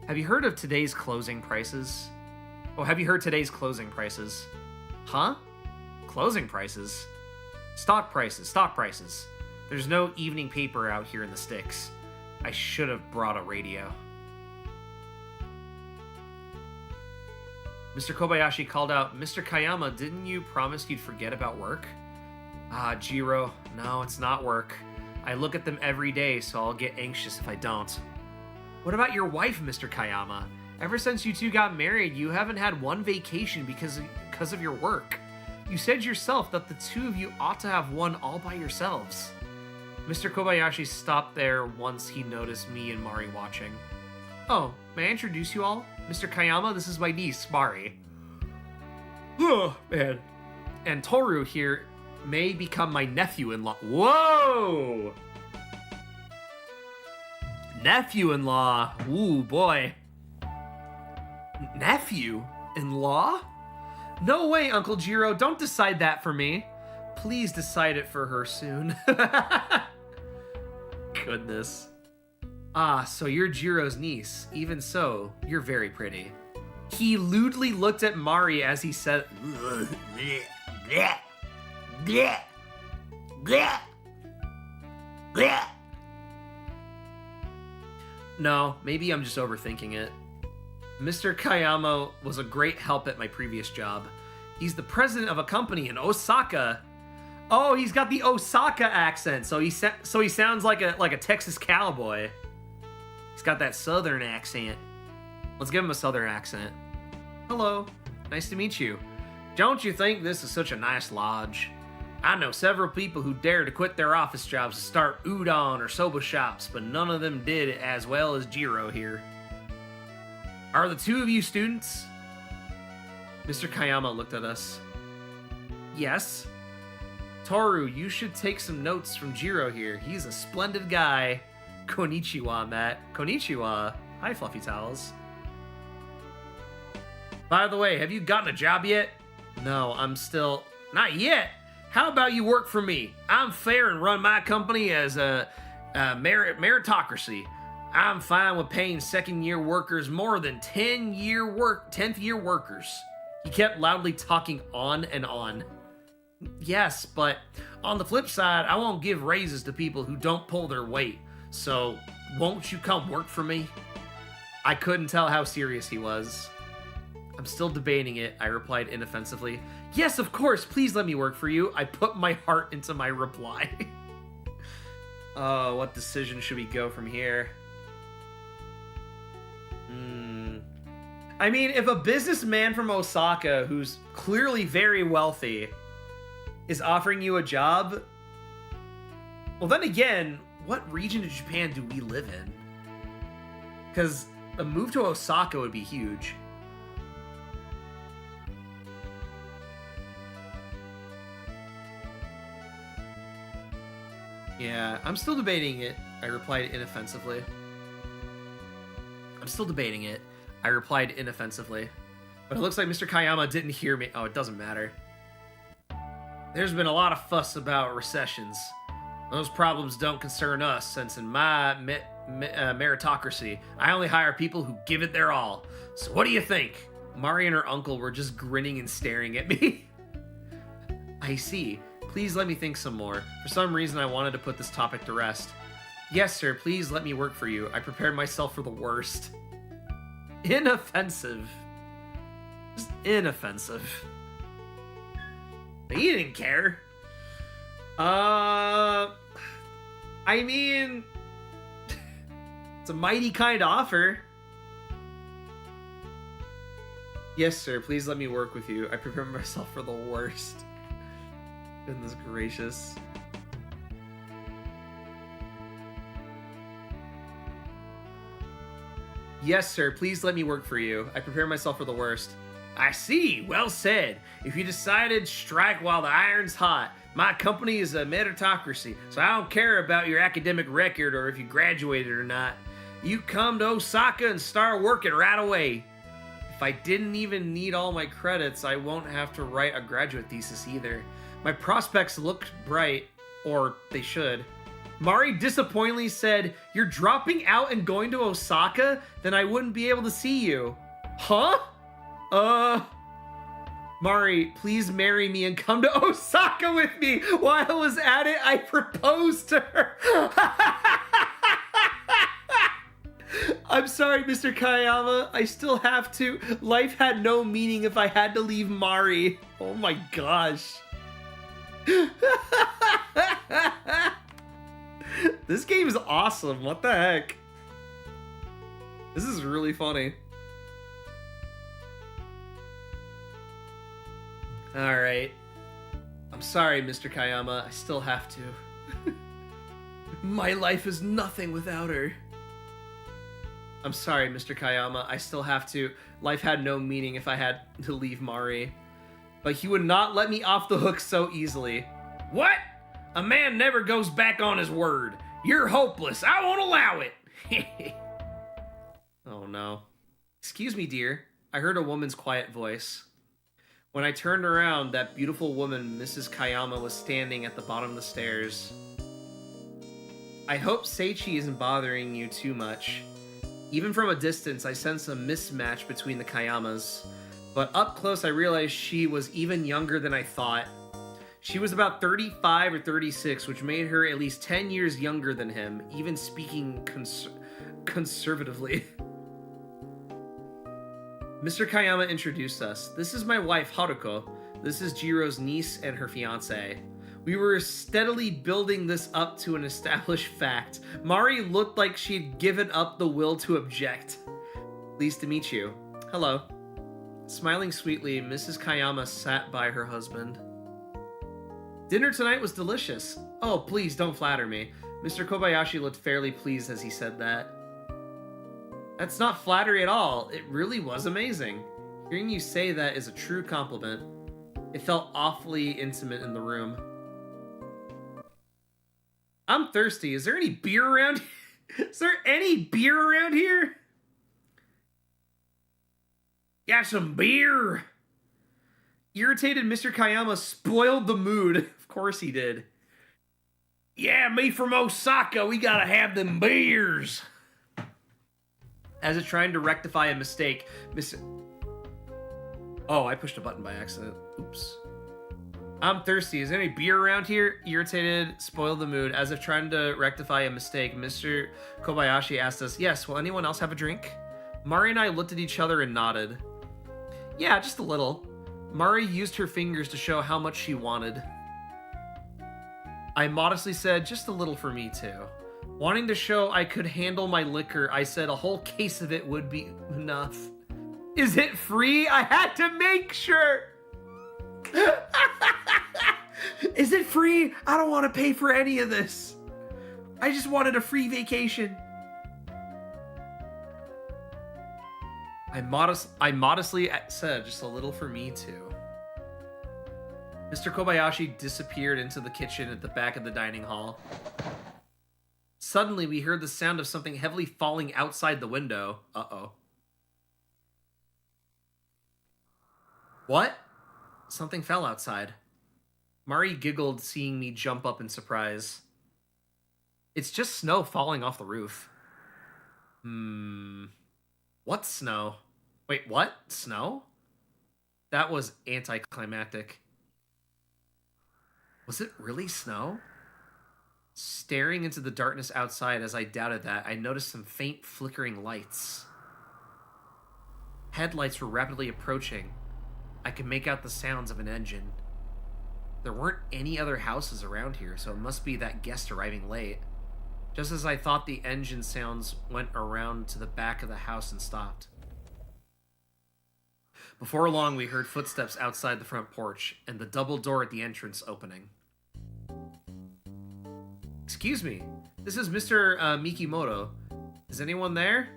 Have you heard of today's closing prices? Oh, have you heard today's closing prices? Huh? Closing prices? Stock prices, stock prices. There's no evening paper out here in the sticks. I should have brought a radio. Mr. Kobayashi called out, Mr. Kayama, didn't you promise you'd forget about work? Ah, Jiro, no, it's not work. I look at them every day, so I'll get anxious if I don't. What about your wife, Mr. Kayama? Ever since you two got married, you haven't had one vacation because of your work. You said yourself that the two of you ought to have one all by yourselves. Mr. Kobayashi stopped there once he noticed me and Mari watching. Oh, may I introduce you all? Mr. Kayama, this is my niece, Mari. Oh, man. And Toru here may become my nephew-in-law. Whoa! Nephew-in-law. Ooh, boy. Nephew-in-law? No way, Uncle Jiro. Don't decide that for me. Please decide it for her soon. Goodness. Ah, so you're Jiro's niece. Even so, you're very pretty. He lewdly looked at Mari as he said, No, maybe I'm just overthinking it. Mr. Kayama was a great help at my previous job. He's the president of a company in Osaka. Oh, he's got the Osaka accent, so he sounds like a Texas cowboy. He's got that southern accent. Let's give him a southern accent. Hello, nice to meet you. Don't you think this is such a nice lodge? I know several people who dare to quit their office jobs to start udon or soba shops, but none of them did it as well as Jiro here. Are the two of you students? Mr. Kayama looked at us. Yes. Toru, you should take some notes from Jiro here. He's a splendid guy. Konnichiwa, Matt. Konnichiwa. Hi, Fluffy Towels. By the way, have you gotten a job yet? No, I'm still... Not yet? How about you work for me? I'm fair and run my company as a meritocracy. I'm fine with paying second-year workers more than 10th-year workers. He kept loudly talking on and on. Yes, but on the flip side, I won't give raises to people who don't pull their weight. So, won't you come work for me? I couldn't tell how serious he was. I'm still debating it, I replied inoffensively. Yes, of course, please let me work for you. I put my heart into my reply. Oh, what decision should we go from here? I mean, if a businessman from Osaka, who's clearly very wealthy, is offering you a job, well, then again, what region of Japan do we live in? Because a move to Osaka would be huge. Yeah, I'm still debating it, I replied inoffensively. But it looks like Mr. Kayama didn't hear me. Oh, it doesn't matter. There's been a lot of fuss about recessions. Those problems don't concern us, since in my meritocracy, I only hire people who give it their all. So what do you think? Mari and her uncle were just grinning and staring at me. I see. Please let me think some more. For some reason, I wanted to put this topic to rest. Yes, sir, please let me work for you. I prepared myself for the worst. Inoffensive. Just inoffensive. He didn't care. I mean... it's a mighty kind offer. Yes, sir, please let me work with you. I prepared myself for the worst. Goodness gracious. Yes, sir, please let me work for you. I prepare myself for the worst. I see, well said. If you decided strike while the iron's hot, my company is a meritocracy, so I don't care about your academic record or if you graduated or not. You come to Osaka and start working right away. If I didn't even need all my credits, I won't have to write a graduate thesis either. My prospects look bright, or they should. Mari disappointingly said, "You're dropping out and going to Osaka? Then I wouldn't be able to see you." Huh? Mari, please marry me and come to Osaka with me. While I was at it, I proposed to her. I'm sorry, Mr. Kayama. I still have to. Life had no meaning if I had to leave Mari. Oh my gosh. This game is awesome. What the heck? This is really funny. Alright. I'm sorry, Mr. Kayama. I still have to. My life is nothing without her. I'm sorry, Mr. Kayama. I still have to. Life had no meaning if I had to leave Mari. But he would not let me off the hook so easily. What? A man never goes back on his word. You're hopeless. I won't allow it. Oh no. Excuse me, dear. I heard a woman's quiet voice. When I turned around, that beautiful woman, Mrs. Kayama, was standing at the bottom of the stairs. I hope Seichi isn't bothering you too much. Even from a distance, I sensed a mismatch between the Kayamas. But up close, I realized she was even younger than I thought. She was about 35 or 36, which made her at least 10 years younger than him, even speaking conservatively. Mr. Kayama introduced us. This is my wife, Haruko. This is Jiro's niece and her fiancé. We were steadily building this up to an established fact. Mari looked like she'd given up the will to object. Pleased to meet you. Hello. Smiling sweetly, Mrs. Kayama sat by her husband. Dinner tonight was delicious. Oh, please don't flatter me. Mr. Kobayashi looked fairly pleased as he said that. That's not flattery at all. It really was amazing. Hearing you say that is a true compliment. It felt awfully intimate in the room. I'm thirsty. Is there any beer around here? Is there any beer around here? Got some beer. Irritated Mr. Kayama spoiled the mood. Of course he did. Yeah, me from Osaka. We gotta have them beers. As if trying to rectify a mistake, Mr. Oh, I pushed a button by accident. Oops. I'm thirsty. Is there any beer around here? Irritated, spoiled the mood. As if trying to rectify a mistake, Mr. Kobayashi asked us, yes, will anyone else have a drink? Mari and I looked at each other and nodded. Yeah, just a little. Mari used her fingers to show how much she wanted. I modestly said, just a little for me too. Wanting to show I could handle my liquor, I said a whole case of it would be enough. Is it free? I had to make sure. Is it free? I don't want to pay for any of this. I just wanted a free vacation. I modestly said just a little for me too. Mr. Kobayashi disappeared into the kitchen at the back of the dining hall. Suddenly, we heard the sound of something heavily falling outside the window. Uh-oh. What? Something fell outside. Mari giggled, seeing me jump up in surprise. It's just snow falling off the roof. What snow? Wait, what? Snow? That was anticlimactic. Was it really snow? Staring into the darkness outside as I doubted that, I noticed some faint flickering lights. Headlights were rapidly approaching. I could make out the sounds of an engine. There weren't any other houses around here, so it must be that guest arriving late. Just as I thought, the engine sounds went around to the back of the house and stopped. Before long, we heard footsteps outside the front porch, and the double door at the entrance opening. Excuse me, this is Mr. Mikimoto. Is anyone there?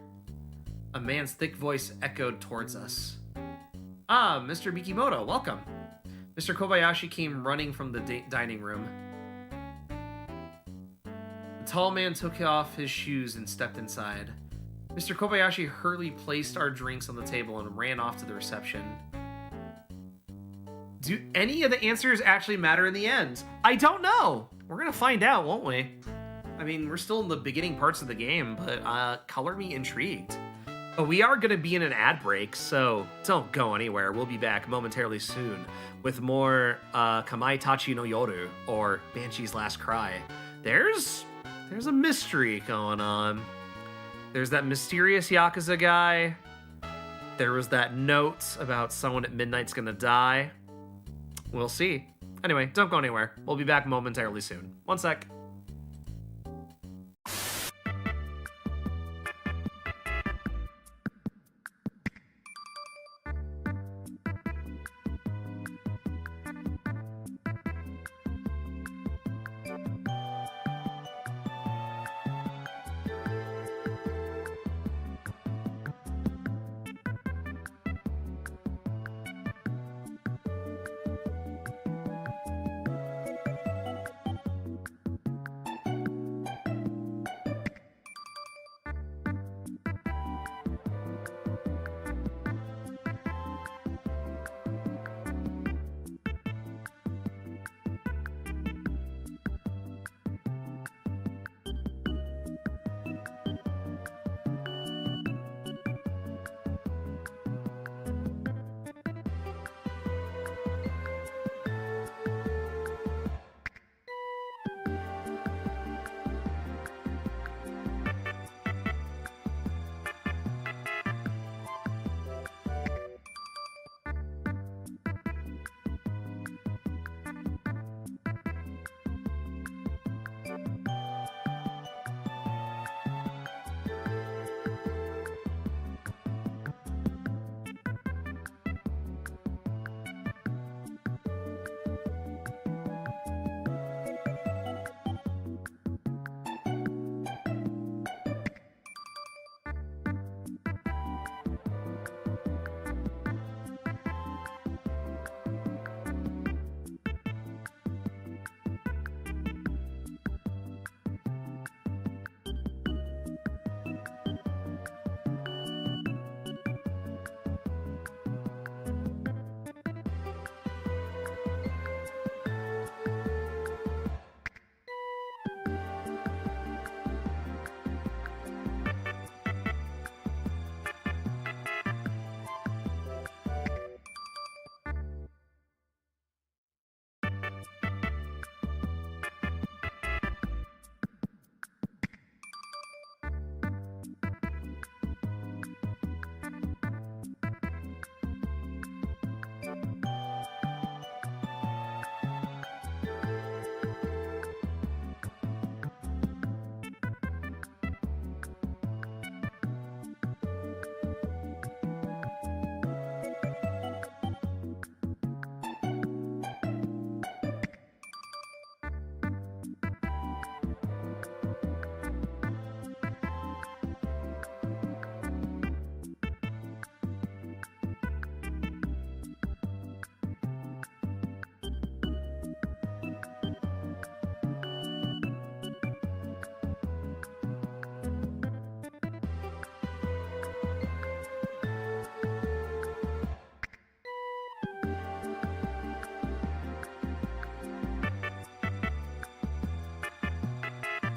A man's thick voice echoed towards us. Ah, Mr. Mikimoto, welcome. Mr. Kobayashi came running from the dining room. The tall man took off his shoes and stepped inside. Mr. Kobayashi hurriedly placed our drinks on the table and ran off to the reception. Do any of the answers actually matter in the end? I don't know. We're gonna find out, won't we? I mean, we're still in the beginning parts of the game, but color me intrigued. But we are gonna be in an ad break, so don't go anywhere. We'll be back momentarily soon with more Kamaitachi no Yoru, or Banshee's Last Cry. There's a mystery going on. There's that mysterious Yakuza guy. There was that note about someone at midnight's gonna die. We'll see. Anyway, don't go anywhere. We'll be back momentarily soon. One sec.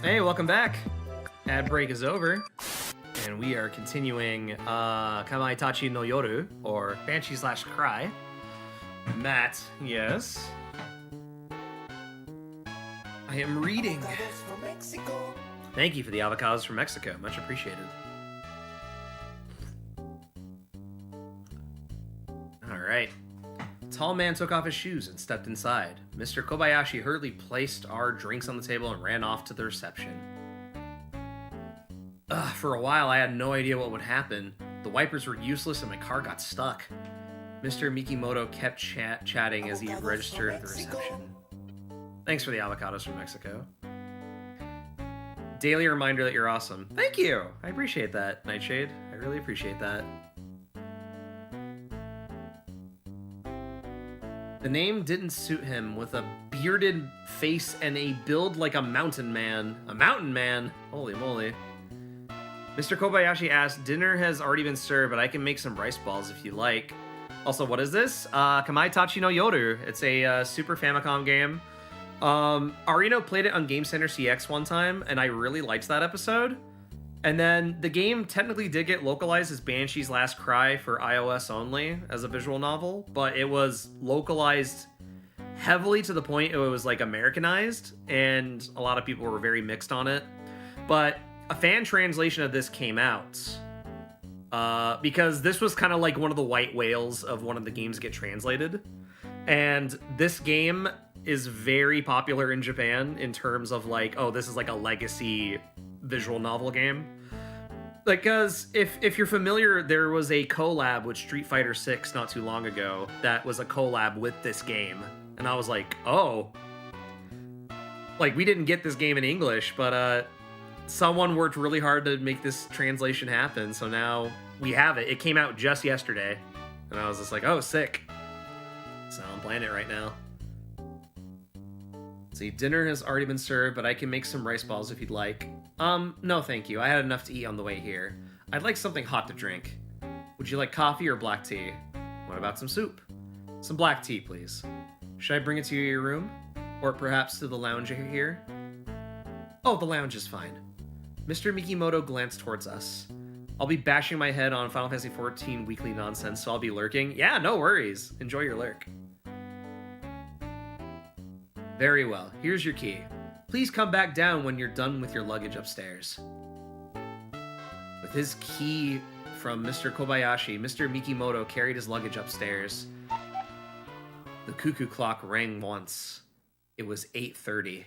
Hey, welcome back. Ad break is over, and we are continuing Kamaitachi no Yoru, or Banshee / Cry. Matt, yes? I am reading. Thank you for the avocados from Mexico. Much appreciated. All right. Tall man took off his shoes and stepped inside. Mr. Kobayashi hurriedly placed our drinks on the table and ran off to the reception. For a while, I had no idea what would happen. The wipers were useless and my car got stuck. Mr. Mikimoto kept chatting as he registered at the reception. Thanks for the avocados from Mexico. Daily reminder that you're awesome. Thank you! I appreciate that, Nightshade. I really appreciate that. The name didn't suit him, with a bearded face and a build like a mountain man. A mountain man? Holy moly. Mr. Kobayashi asked, dinner has already been served, but I can make some rice balls if you like. Also, what is this? Kamaitachi no Yoru. It's a Super Famicom game. Arino played it on Game Center CX one time, and I really liked that episode. And then the game technically did get localized as Banshee's Last Cry for iOS only as a visual novel, but it was localized heavily to the point it was like Americanized, and a lot of people were very mixed on it. But a fan translation of this came out because this was kind of like one of the white whales of one of the games get translated. And this game is very popular in Japan in terms of like, oh, this is like a legacy visual novel game. Like, because if you're familiar, there was a collab with Street Fighter 6 not too long ago that was a collab with this game, and I was like, oh, like, we didn't get this game in English, but someone worked really hard to make this translation happen, so now we have it. It came out just yesterday, and I was just like, oh, sick. So I'm playing it right now. See, dinner has already been served, but I can make some rice balls if you'd like. No thank you. I had enough to eat on the way here. I'd like something hot to drink. Would you like coffee or black tea? What about some soup? Some black tea, please. Should I bring it to your room? Or perhaps to the lounge here? Oh, the lounge is fine. Mr. Mikimoto glanced towards us. I'll be bashing my head on Final Fantasy XIV weekly nonsense, so I'll be lurking. Yeah, no worries. Enjoy your lurk. Very well. Here's your key. Please come back down when you're done with your luggage upstairs. With his key from Mr. Kobayashi, Mr. Mikimoto carried his luggage upstairs. The cuckoo clock rang once. It was 8:30.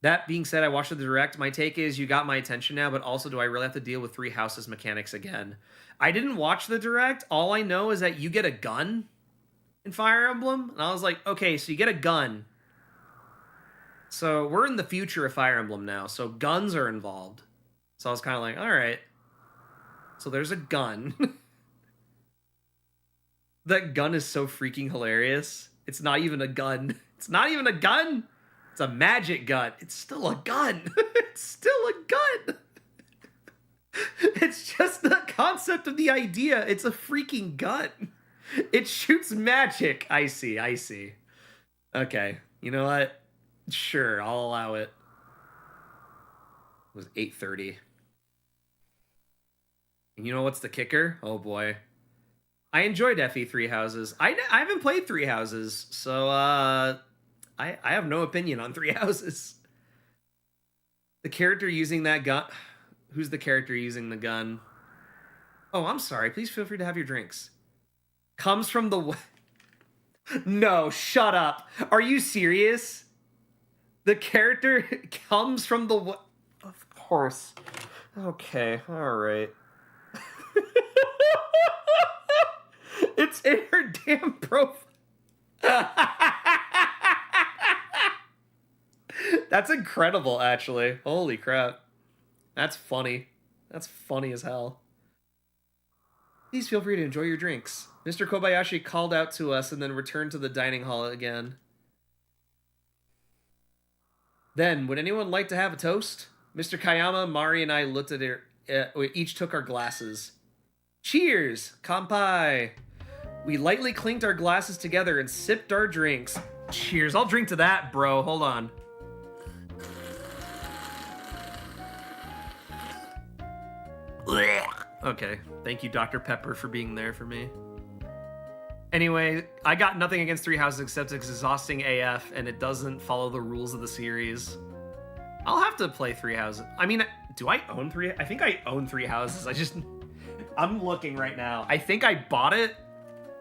That being said, I watched the direct. My take is you got my attention now, but also do I really have to deal with Three Houses mechanics again? I didn't watch the direct. All I know is that you get a gun in Fire Emblem. And I was like, okay, so you get a gun. So we're in the future of Fire Emblem now, so guns are involved. So I was kind of like, all right. So there's a gun. That gun is so freaking hilarious. It's not even a gun. It's not even a gun. It's a magic gun. It's still a gun. It's still a gun. It's just the concept of the idea. It's a freaking gun. It shoots magic. I see. Okay, you know what? Sure, I'll allow it. It was 8:30. And you know what's the kicker? Oh boy. I enjoyed FE Three Houses. I haven't played Three Houses, so I have no opinion on Three Houses. The character using that gun... Who's the character using the gun? Oh, I'm sorry. Please feel free to have your drinks. Comes from the... No, shut up. Are you serious? The character comes from the... Of course. Okay, alright. It's in her damn profile. That's incredible, actually. Holy crap. That's funny. That's funny as hell. Please feel free to enjoy your drinks. Mr. Kobayashi called out to us and then returned to the dining hall again. Then, would anyone like to have a toast? Mr. Kayama, Mari, and I looked at her. We each took our glasses. Cheers! Kanpai! We lightly clinked our glasses together and sipped our drinks. Cheers. I'll drink to that, bro. Hold on. Okay. Thank you, Dr. Pepper, for being there for me. Anyway, I got nothing against Three Houses except it's exhausting AF and it doesn't follow the rules of the series. I'll have to play Three Houses. I mean, do I own Three? I think I own Three Houses. I'm looking right now. I think I bought it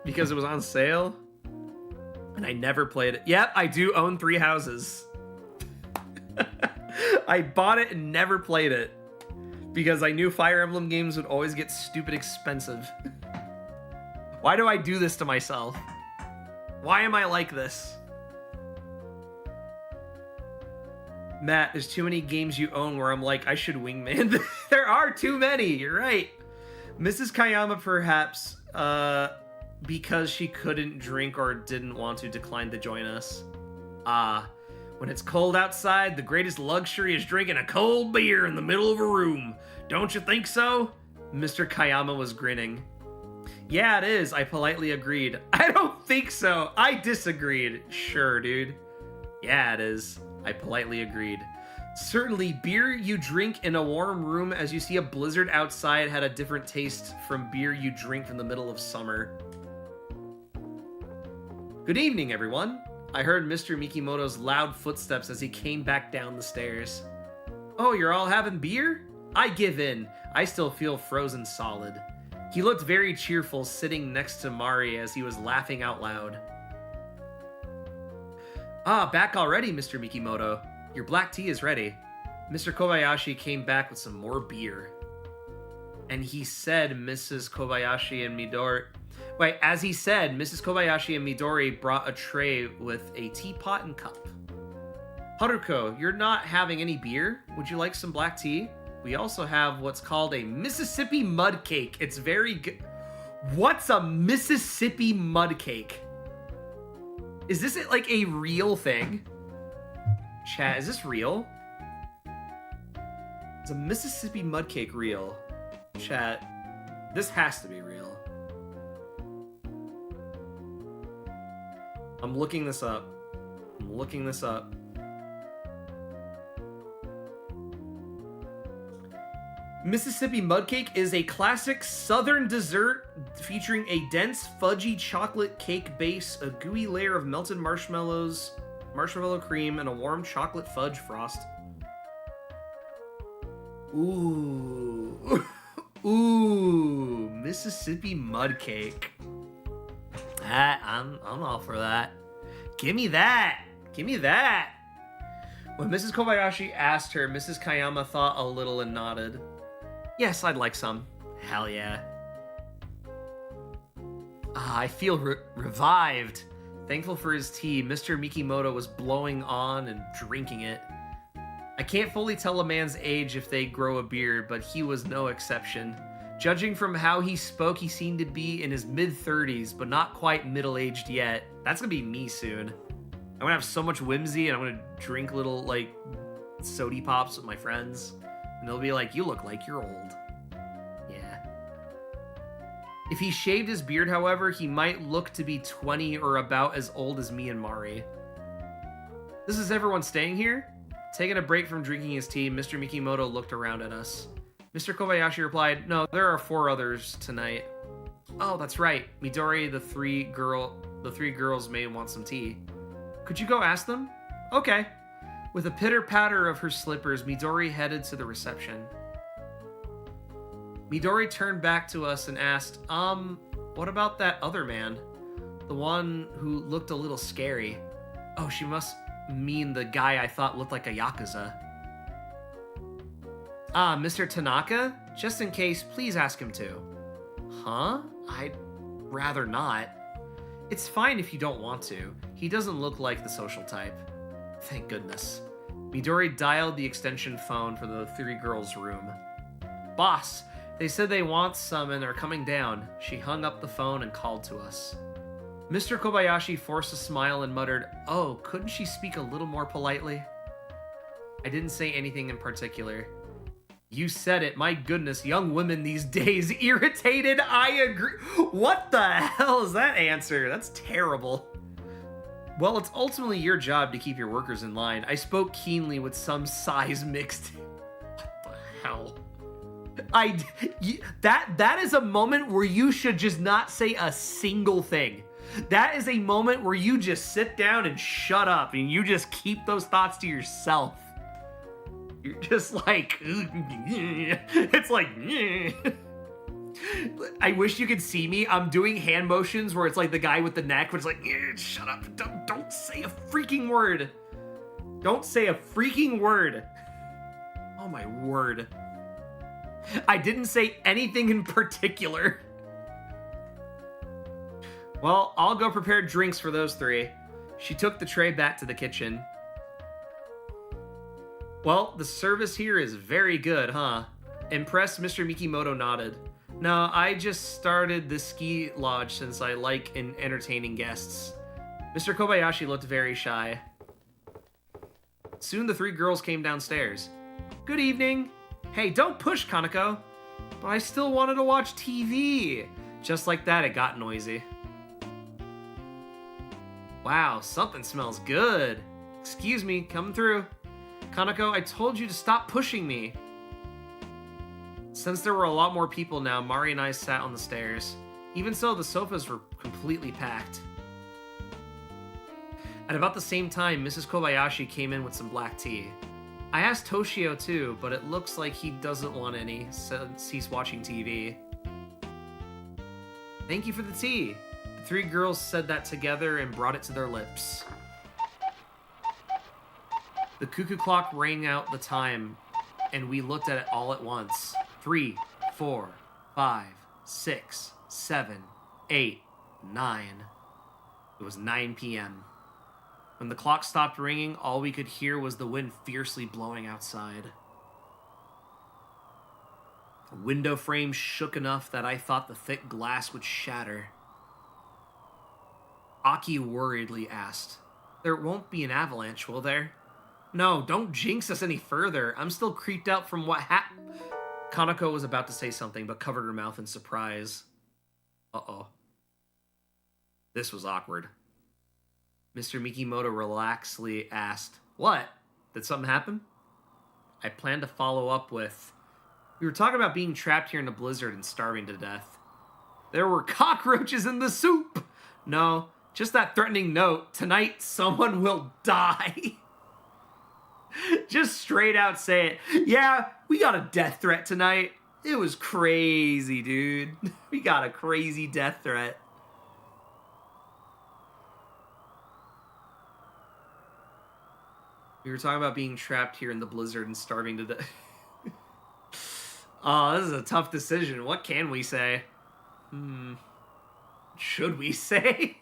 because it was on sale and I never played it. Yep, I do own Three Houses. I bought it and never played it because I knew Fire Emblem games would always get stupid expensive. Why do I do this to myself? Why am I like this? Matt, there's too many games you own where I'm like, I should wingman. There are too many, you're right. Mrs. Kayama perhaps, because she couldn't drink or didn't want to decline to join us. When it's cold outside, the greatest luxury is drinking a cold beer in the middle of a room. Don't you think so? Mr. Kayama was grinning. Yeah, it is, I politely agreed. I don't think so. I disagreed. Sure, dude. Yeah, it is. I politely agreed. Certainly, beer you drink in a warm room as you see a blizzard outside had a different taste from beer you drink from the middle of summer. Good evening, everyone. I heard Mr. Mikimoto's loud footsteps as he came back down the stairs. Oh, you're all having beer? I give in. I still feel frozen solid. He looked very cheerful sitting next to Mari as he was laughing out loud. Ah, back already, Mr. Mikimoto. Your black tea is ready. Mr. Kobayashi came back with some more beer. And he said Mrs. Kobayashi and Midori... Wait, as he said, Mrs. Kobayashi and Midori brought a tray with a teapot and cup. Haruko, you're not having any beer? Would you like some black tea? We also have what's called a Mississippi mud cake. It's very good. What's a Mississippi mud cake? Is this like a real thing? Chat, is this real? Is a Mississippi mud cake real? Chat, this has to be real. I'm looking this up. I'm looking this up. Mississippi mud cake is a classic southern dessert featuring a dense, fudgy chocolate cake base, a gooey layer of melted marshmallows, marshmallow cream, and a warm chocolate fudge frost. Ooh. Ooh, Mississippi mud cake. I'm all for that. Give me that. Give me that. When Mrs. Kobayashi asked her, Mrs. Kayama thought a little and nodded. Yes, I'd like some. Hell yeah. I feel revived. Thankful for his tea, Mr. Mikimoto was blowing on and drinking it. I can't fully tell a man's age if they grow a beard, but he was no exception. Judging from how he spoke, he seemed to be in his mid-30s, but not quite middle-aged yet. That's gonna be me soon. I'm gonna have so much whimsy, and I'm gonna drink little, like, sody pops with my friends. And they'll be like, you look like you're old. Yeah. If he shaved his beard, however, he might look to be 20 or about as old as me and Mari. This is everyone staying here? Taking a break from drinking his tea, Mr. Mikimoto looked around at us. Mr. Kobayashi replied, no, there are 4 others tonight. Oh, that's right. Midori, the three girls may want some tea. Could you go ask them? Okay. With a pitter-patter of her slippers, Midori headed to the reception. Midori turned back to us and asked, what about that other man? The one who looked a little scary. Oh, she must mean the guy I thought looked like a Yakuza. Ah, Mr. Tanaka? Just in case, please ask him to. Huh? I'd rather not. It's fine if you don't want to. He doesn't look like the social type. Thank goodness. Midori dialed the extension phone for the 3 girls' room. Boss, they said they want some and are coming down. She hung up the phone and called to us. Mr. Kobayashi forced a smile and muttered, oh, couldn't she speak a little more politely? I didn't say anything in particular. You said it. My goodness, young women these days. Irritated, I agree. What the hell is that answer? That's terrible. Well, it's ultimately your job to keep your workers in line. I spoke keenly with some sighs mixed. What the hell? That is a moment where you should just not say a single thing. That is a moment where you just sit down and shut up and you just keep those thoughts to yourself. You're just like, it's like, I wish you could see me. I'm doing hand motions where it's like the guy with the neck, where it's like, shut up. Don't say a freaking word. Don't say a freaking word. Oh my word. I didn't say anything in particular. Well, I'll go prepare drinks for those three. She took the tray back to the kitchen. Well, the service here is very good, huh? Impressed, Mr. Mikimoto nodded. No, I just started the ski lodge since I like entertaining guests. Mr. Kobayashi looked very shy. Soon the three girls came downstairs. Good evening. Hey, don't push, Kaneko. But I still wanted to watch TV. Just like that, it got noisy. Wow, something smells good. Excuse me, coming through. Kaneko, I told you to stop pushing me. Since there were a lot more people now, Mari and I sat on the stairs. Even so, the sofas were completely packed. At about the same time, Mrs. Kobayashi came in with some black tea. I asked Toshio too, but it looks like he doesn't want any since he's watching TV. Thank you for the tea. The three girls said that together and brought it to their lips. The cuckoo clock rang out the time, and we looked at it all at once. 3, 4, 5, 6, 7, 8, 9. It was 9 p.m. When the clock stopped ringing, all we could hear was the wind fiercely blowing outside. The window frame shook enough that I thought the thick glass would shatter. Aki worriedly asked, There won't be an avalanche, will there? No, don't jinx us any further. I'm still creeped out from what happened. Kaneko was about to say something, but covered her mouth in surprise. Uh-oh. This was awkward. Mr. Mikimoto relaxedly asked, What? Did something happen? I planned to follow up with, We were talking about being trapped here in a blizzard and starving to death. There were cockroaches in the soup! No, just that threatening note. Tonight, someone will die. Just straight out say it. Yeah, we got a death threat tonight. It was crazy, dude. We got a crazy death threat. We were talking about being trapped here in the blizzard and starving to death. Oh, this is a tough decision. What can we say? Should we say?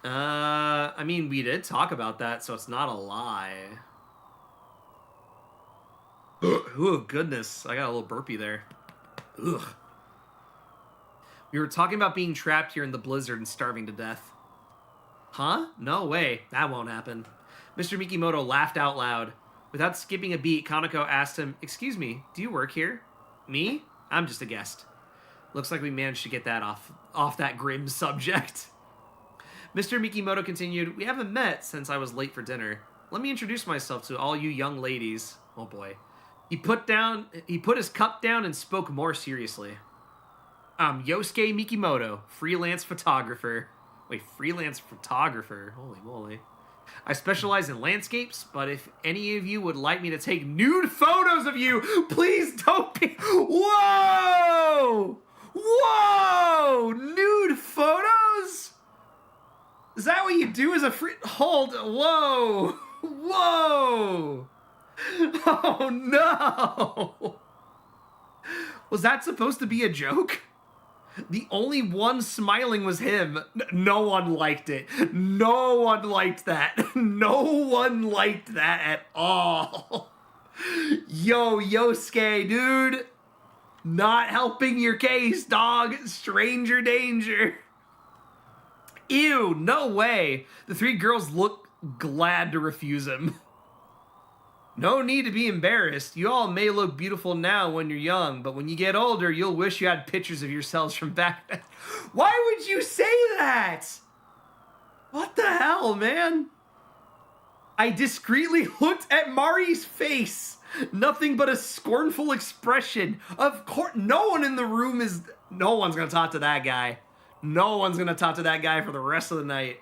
I mean, we did talk about that, so it's not a lie. Ooh, goodness. I got a little burpee there. Ugh. We were talking about being trapped here in the blizzard and starving to death. Huh? No way. That won't happen. Mr. Mikimoto laughed out loud. Without skipping a beat, Kaneko asked him, Excuse me, do you work here? Me? I'm just a guest. Looks like we managed to get that off that grim subject. Mr. Mikimoto continued, We haven't met since I was late for dinner. Let me introduce myself to all you young ladies. Oh boy. He put his cup down and spoke more seriously. I'm Yosuke Mikimoto, freelance photographer. Wait, freelance photographer? Holy moly. I specialize in landscapes, but if any of you would like me to take nude photos of you, please don't be... Whoa! Whoa! Nude photos? Is that what you do as a Hold... Whoa! Whoa! Oh, no! Was that supposed to be a joke? The only one smiling was him. No one liked it. No one liked that. No one liked that at all. Yo, Yosuke, dude. Not helping your case, dog. Stranger danger. Ew, no way. The three girls looked glad to refuse him. No need to be embarrassed. You all may look beautiful now when you're young, but when you get older, you'll wish you had pictures of yourselves from back then. Why would you say that? What the hell, man? I discreetly looked at Mari's face. Nothing but a scornful expression. Of course, no one's gonna talk to that guy. No one's gonna talk to that guy for the rest of the night.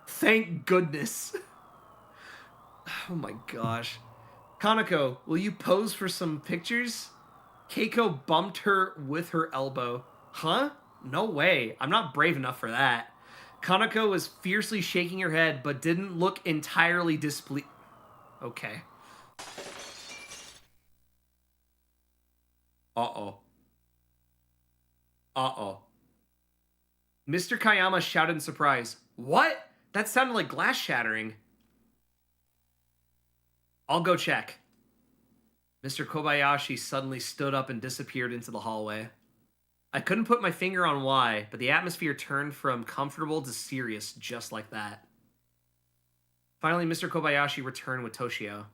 Thank goodness. Oh my gosh. Kanako, will you pose for some pictures? Keiko bumped her with her elbow. Huh? No way. I'm not brave enough for that. Kanako was fiercely shaking her head, but didn't look entirely displeased. Okay. Uh-oh. Uh-oh. Mr. Kayama shouted in surprise. What? That sounded like glass shattering. I'll go check. Mr. Kobayashi suddenly stood up and disappeared into the hallway. I couldn't put my finger on why, but the atmosphere turned from comfortable to serious just like that. Finally, Mr. Kobayashi returned with Toshio.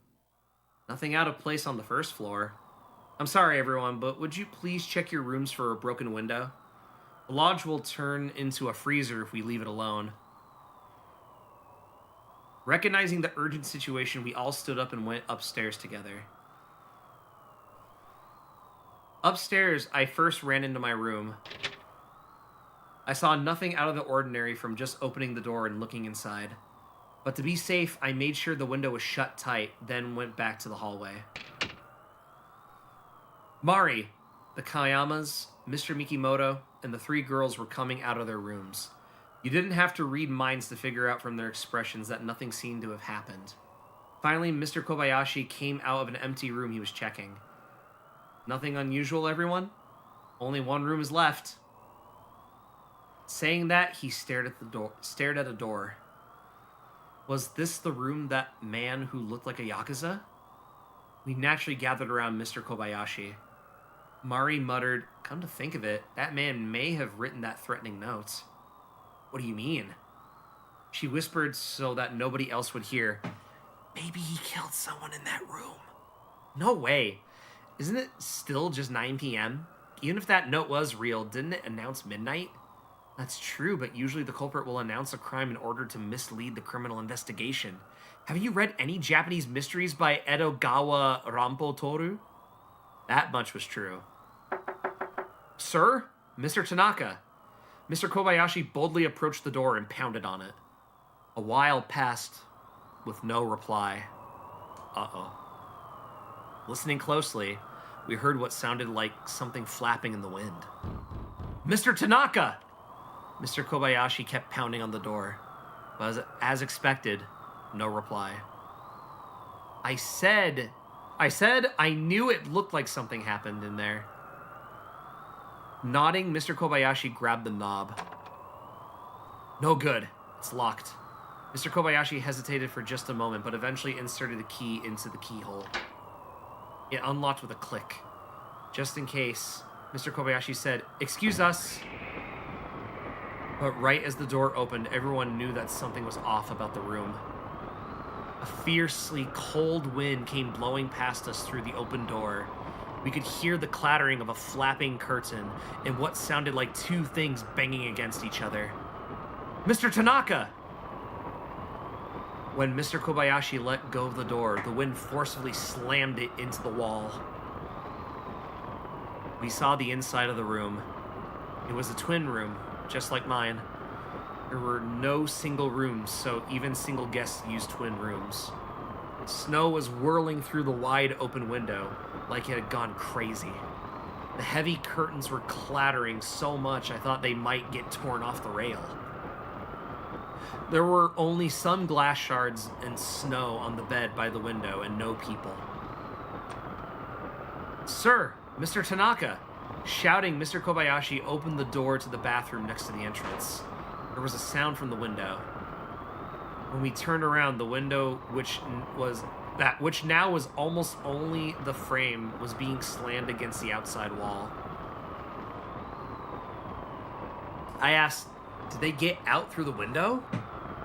Nothing out of place on the first floor. I'm sorry, everyone, but would you please check your rooms for a broken window? The lodge will turn into a freezer if we leave it alone. Recognizing the urgent situation, we all stood up and went upstairs together. Upstairs, I first ran into my room. I saw nothing out of the ordinary from just opening the door and looking inside. But to be safe, I made sure the window was shut tight, then went back to the hallway. Mari, the Kayamas, Mr. Mikimoto, and the three girls were coming out of their rooms. You didn't have to read minds to figure out from their expressions that nothing seemed to have happened. Finally, Mr. Kobayashi came out of an empty room he was checking. Nothing unusual, everyone? Only one room is left. Saying that, he stared at a door. Was this the room that man who looked like a Yakuza? We naturally gathered around Mr. Kobayashi. Mari muttered, "Come to think of it, that man may have written that threatening note." What do you mean? She whispered so that nobody else would hear. Maybe he killed someone in that room. No way. Isn't it still just 9 p.m.? Even if that note was real, didn't it announce midnight? That's true, but usually the culprit will announce a crime in order to mislead the criminal investigation. Have you read any Japanese mysteries by Edogawa Rampo-toru? That much was true. Sir? Mr. Tanaka. Mr. Kobayashi boldly approached the door and pounded on it. A while passed with no reply. Uh-oh. Listening closely, we heard what sounded like something flapping in the wind. Mr. Tanaka! Mr. Kobayashi kept pounding on the door, but as expected, no reply. I said I knew it looked like something happened in there. Nodding, Mr. Kobayashi grabbed the knob. No good. It's locked. Mr. Kobayashi hesitated for just a moment, but eventually inserted the key into the keyhole. It unlocked with a click. Just in case, Mr. Kobayashi said, "Excuse us." But right as the door opened, everyone knew that something was off about the room. A fiercely cold wind came blowing past us through the open door. We could hear the clattering of a flapping curtain and what sounded like two things banging against each other. Mr. Tanaka! When Mr. Kobayashi let go of the door, the wind forcibly slammed it into the wall. We saw the inside of the room. It was a twin room, just like mine. There were no single rooms, so even single guests used twin rooms. Snow was whirling through the wide open window, like it had gone crazy. The heavy curtains were clattering so much I thought they might get torn off the rail. There were only some glass shards and snow on the bed by the window and no people. Sir, Mr. Tanaka! Shouting, Mr. Kobayashi opened the door to the bathroom next to the entrance. There was a sound from the window. When we turned around, the window, which now was almost only the frame, was being slammed against the outside wall. I asked, did they get out through the window?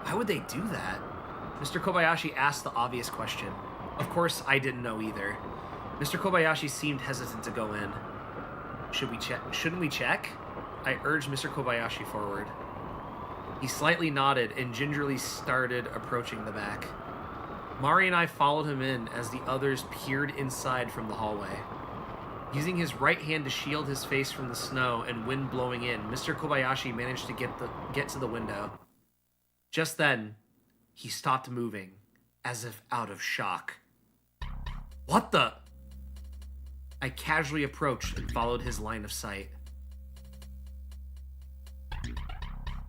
Why would they do that? Mr. Kobayashi asked the obvious question. Of course, I didn't know either. Mr. Kobayashi seemed hesitant to go in. Shouldn't we check? I urged Mr. Kobayashi forward. He slightly nodded and gingerly started approaching the back. Mari and I followed him in as the others peered inside from the hallway. Using his right hand to shield his face from the snow and wind blowing in, Mr. Kobayashi managed to get to the window. Just then, he stopped moving, as if out of shock. What the? I casually approached and followed his line of sight.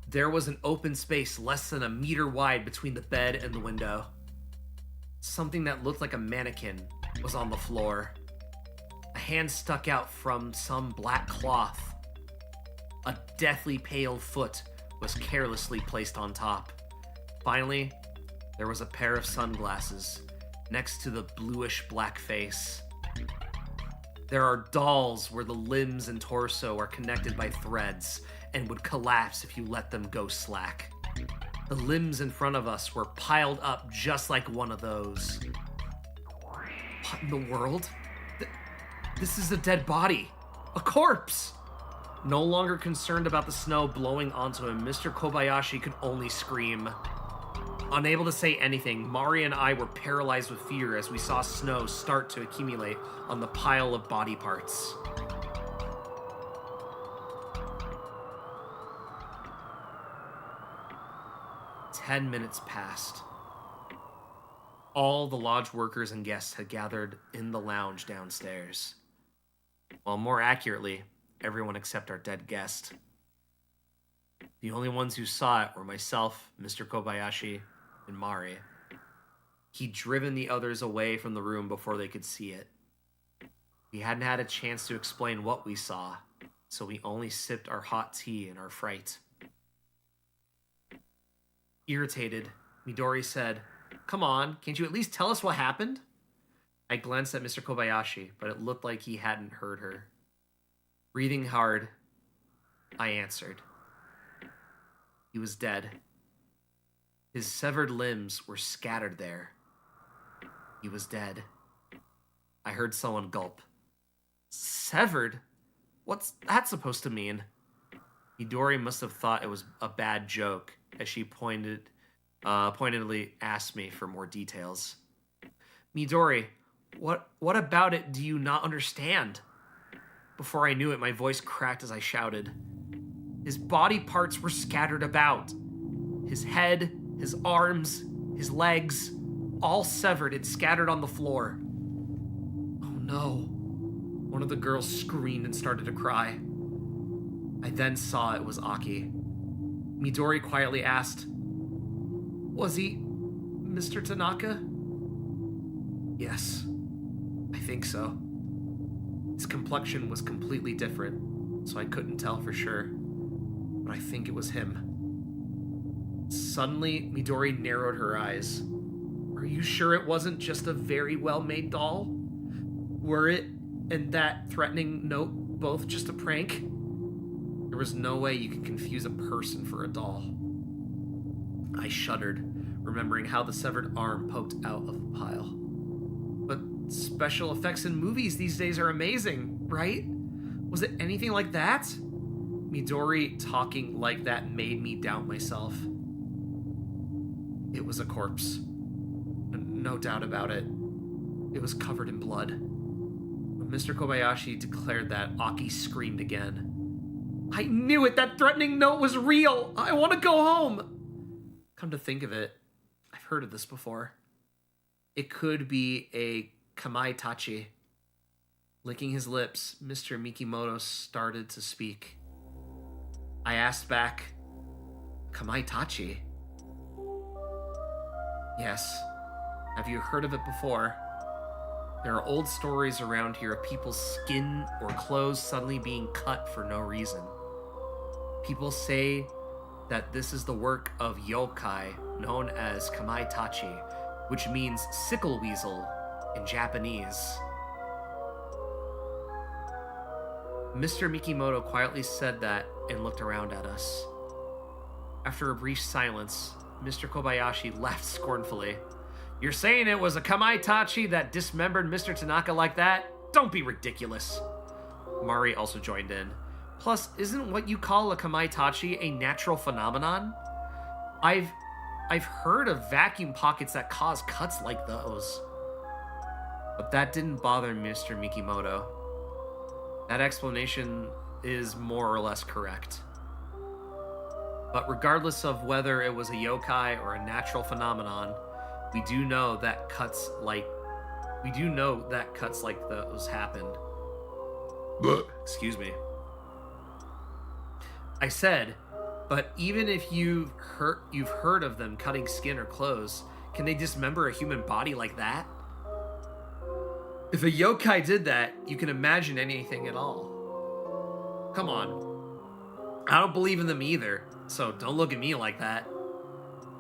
There was an open space less than a meter wide between the bed and the window. Something that looked like a mannequin was on the floor. A hand stuck out from some black cloth. A deathly pale foot was carelessly placed on top. Finally, there was a pair of sunglasses next to the bluish-black face. There are dolls where the limbs and torso are connected by threads and would collapse if you let them go slack. The limbs in front of us were piled up just like one of those. What in the world? This is a dead body. A corpse! No longer concerned about the snow blowing onto him, Mr. Kobayashi could only scream. Unable to say anything, Mari and I were paralyzed with fear as we saw snow start to accumulate on the pile of body parts. "10 minutes passed. All the lodge workers and guests had gathered in the lounge downstairs. Well, more accurately, everyone except our dead guest. The only ones who saw it were myself, Mr. Kobayashi, and Mari. He'd driven the others away from the room before they could see it. We hadn't had a chance to explain what we saw, so we only sipped our hot tea in our fright. Irritated, Midori said, "Come on, can't you at least tell us what happened?" I glanced at Mr. Kobayashi, but it looked like he hadn't heard her. Breathing hard, I answered. He was dead. His severed limbs were scattered there. He was dead. I heard someone gulp. Severed? What's that supposed to mean? Midori must have thought it was a bad joke, as she pointedly asked me for more details. Midori, what about it do you not understand? Before I knew it, my voice cracked as I shouted. His body parts were scattered about. His head, his arms, his legs, all severed and scattered on the floor. Oh no. One of the girls screamed and started to cry. I then saw it was Aki. Midori quietly asked, "Was he Mr. Tanaka?" Yes, I think so. His complexion was completely different, so I couldn't tell for sure, but I think it was him. Suddenly, Midori narrowed her eyes. Are you sure it wasn't just a very well-made doll? Were it and that threatening note both just a prank? There was no way you could confuse a person for a doll. I shuddered, remembering how the severed arm poked out of the pile. But special effects in movies these days are amazing, right? Was it anything like that? Midori talking like that made me doubt myself. It was a corpse. No doubt about it. It was covered in blood. When Mr. Kobayashi declared that, Aki screamed again. I knew it! That threatening note was real! I want to go home! Come to think of it, I've heard of this before. It could be a kamaitachi. Licking his lips, Mr. Mikimoto started to speak. I asked back, Kamaitachi? Yes. Have you heard of it before? There are old stories around here of people's skin or clothes suddenly being cut for no reason. People say that this is the work of yokai known as kamaitachi, which means sickle weasel in Japanese. Mr. Mikimoto quietly said that and looked around at us. After a brief silence, Mr. Kobayashi laughed scornfully. You're saying it was a kamaitachi that dismembered Mr. Tanaka like that? Don't be ridiculous. Mari also joined in. Plus, isn't what you call a kamaitachi a natural phenomenon? I've I've heard of vacuum pockets that cause cuts like those. But that didn't bother Mr. Mikimoto. That explanation is more or less correct. But regardless of whether it was a yokai or a natural phenomenon, we do know that cuts like those happened. Excuse me. I said, but even if you've heard of them cutting skin or clothes, can they dismember a human body like that? If a yokai did that, you can imagine anything at all. Come on. I don't believe in them either, so don't look at me like that.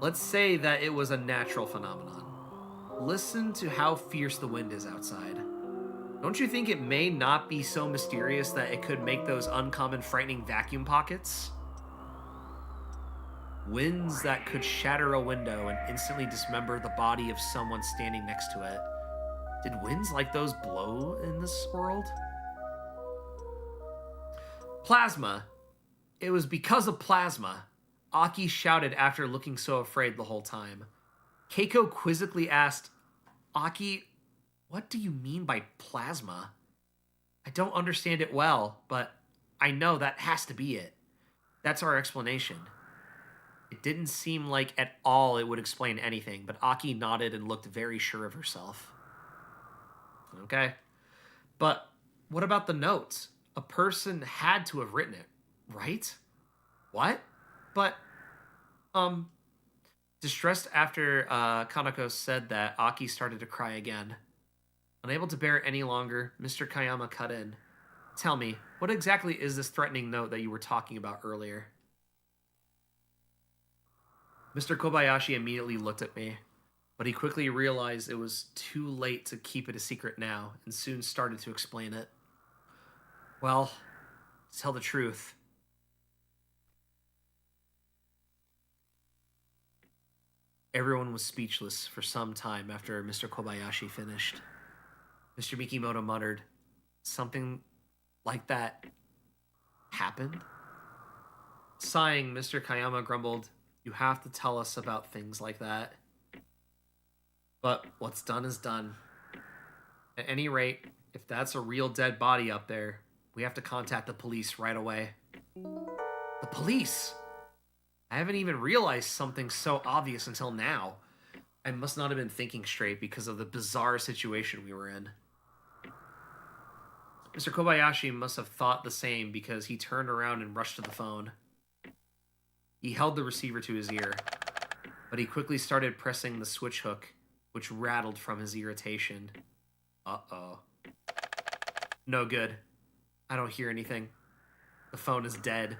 Let's say that it was a natural phenomenon. Listen to how fierce the wind is outside. Don't you think it may not be so mysterious that it could make those uncommon frightening vacuum pockets? Winds that could shatter a window and instantly dismember the body of someone standing next to it. Did winds like those blow in this world? Plasma. It was because of plasma. Aki shouted after looking so afraid the whole time. Keiko quizzically asked, Aki, what do you mean by plasma? I don't understand it well, but I know that has to be it. That's our explanation. It didn't seem like at all it would explain anything, but Aki nodded and looked very sure of herself. Okay. But what about the notes? A person had to have written it, right? What? But, distressed after Kanako said that, Aki started to cry again. Unable to bear it any longer, Mr. Kayama cut in. Tell me, what exactly is this threatening note that you were talking about earlier? Mr. Kobayashi immediately looked at me, but he quickly realized it was too late to keep it a secret now, and soon started to explain it. Well, to tell the truth, everyone was speechless for some time after Mr. Kobayashi finished. Mr. Mikimoto muttered, something like that happened? Sighing, Mr. Kayama grumbled, you have to tell us about things like that. But what's done is done. At any rate, if that's a real dead body up there, we have to contact the police right away. The police? I haven't even realized something so obvious until now. I must not have been thinking straight because of the bizarre situation we were in. Mr. Kobayashi must have thought the same because he turned around and rushed to the phone. He held the receiver to his ear, but he quickly started pressing the switch hook, which rattled from his irritation. Uh-oh. No good. I don't hear anything. The phone is dead.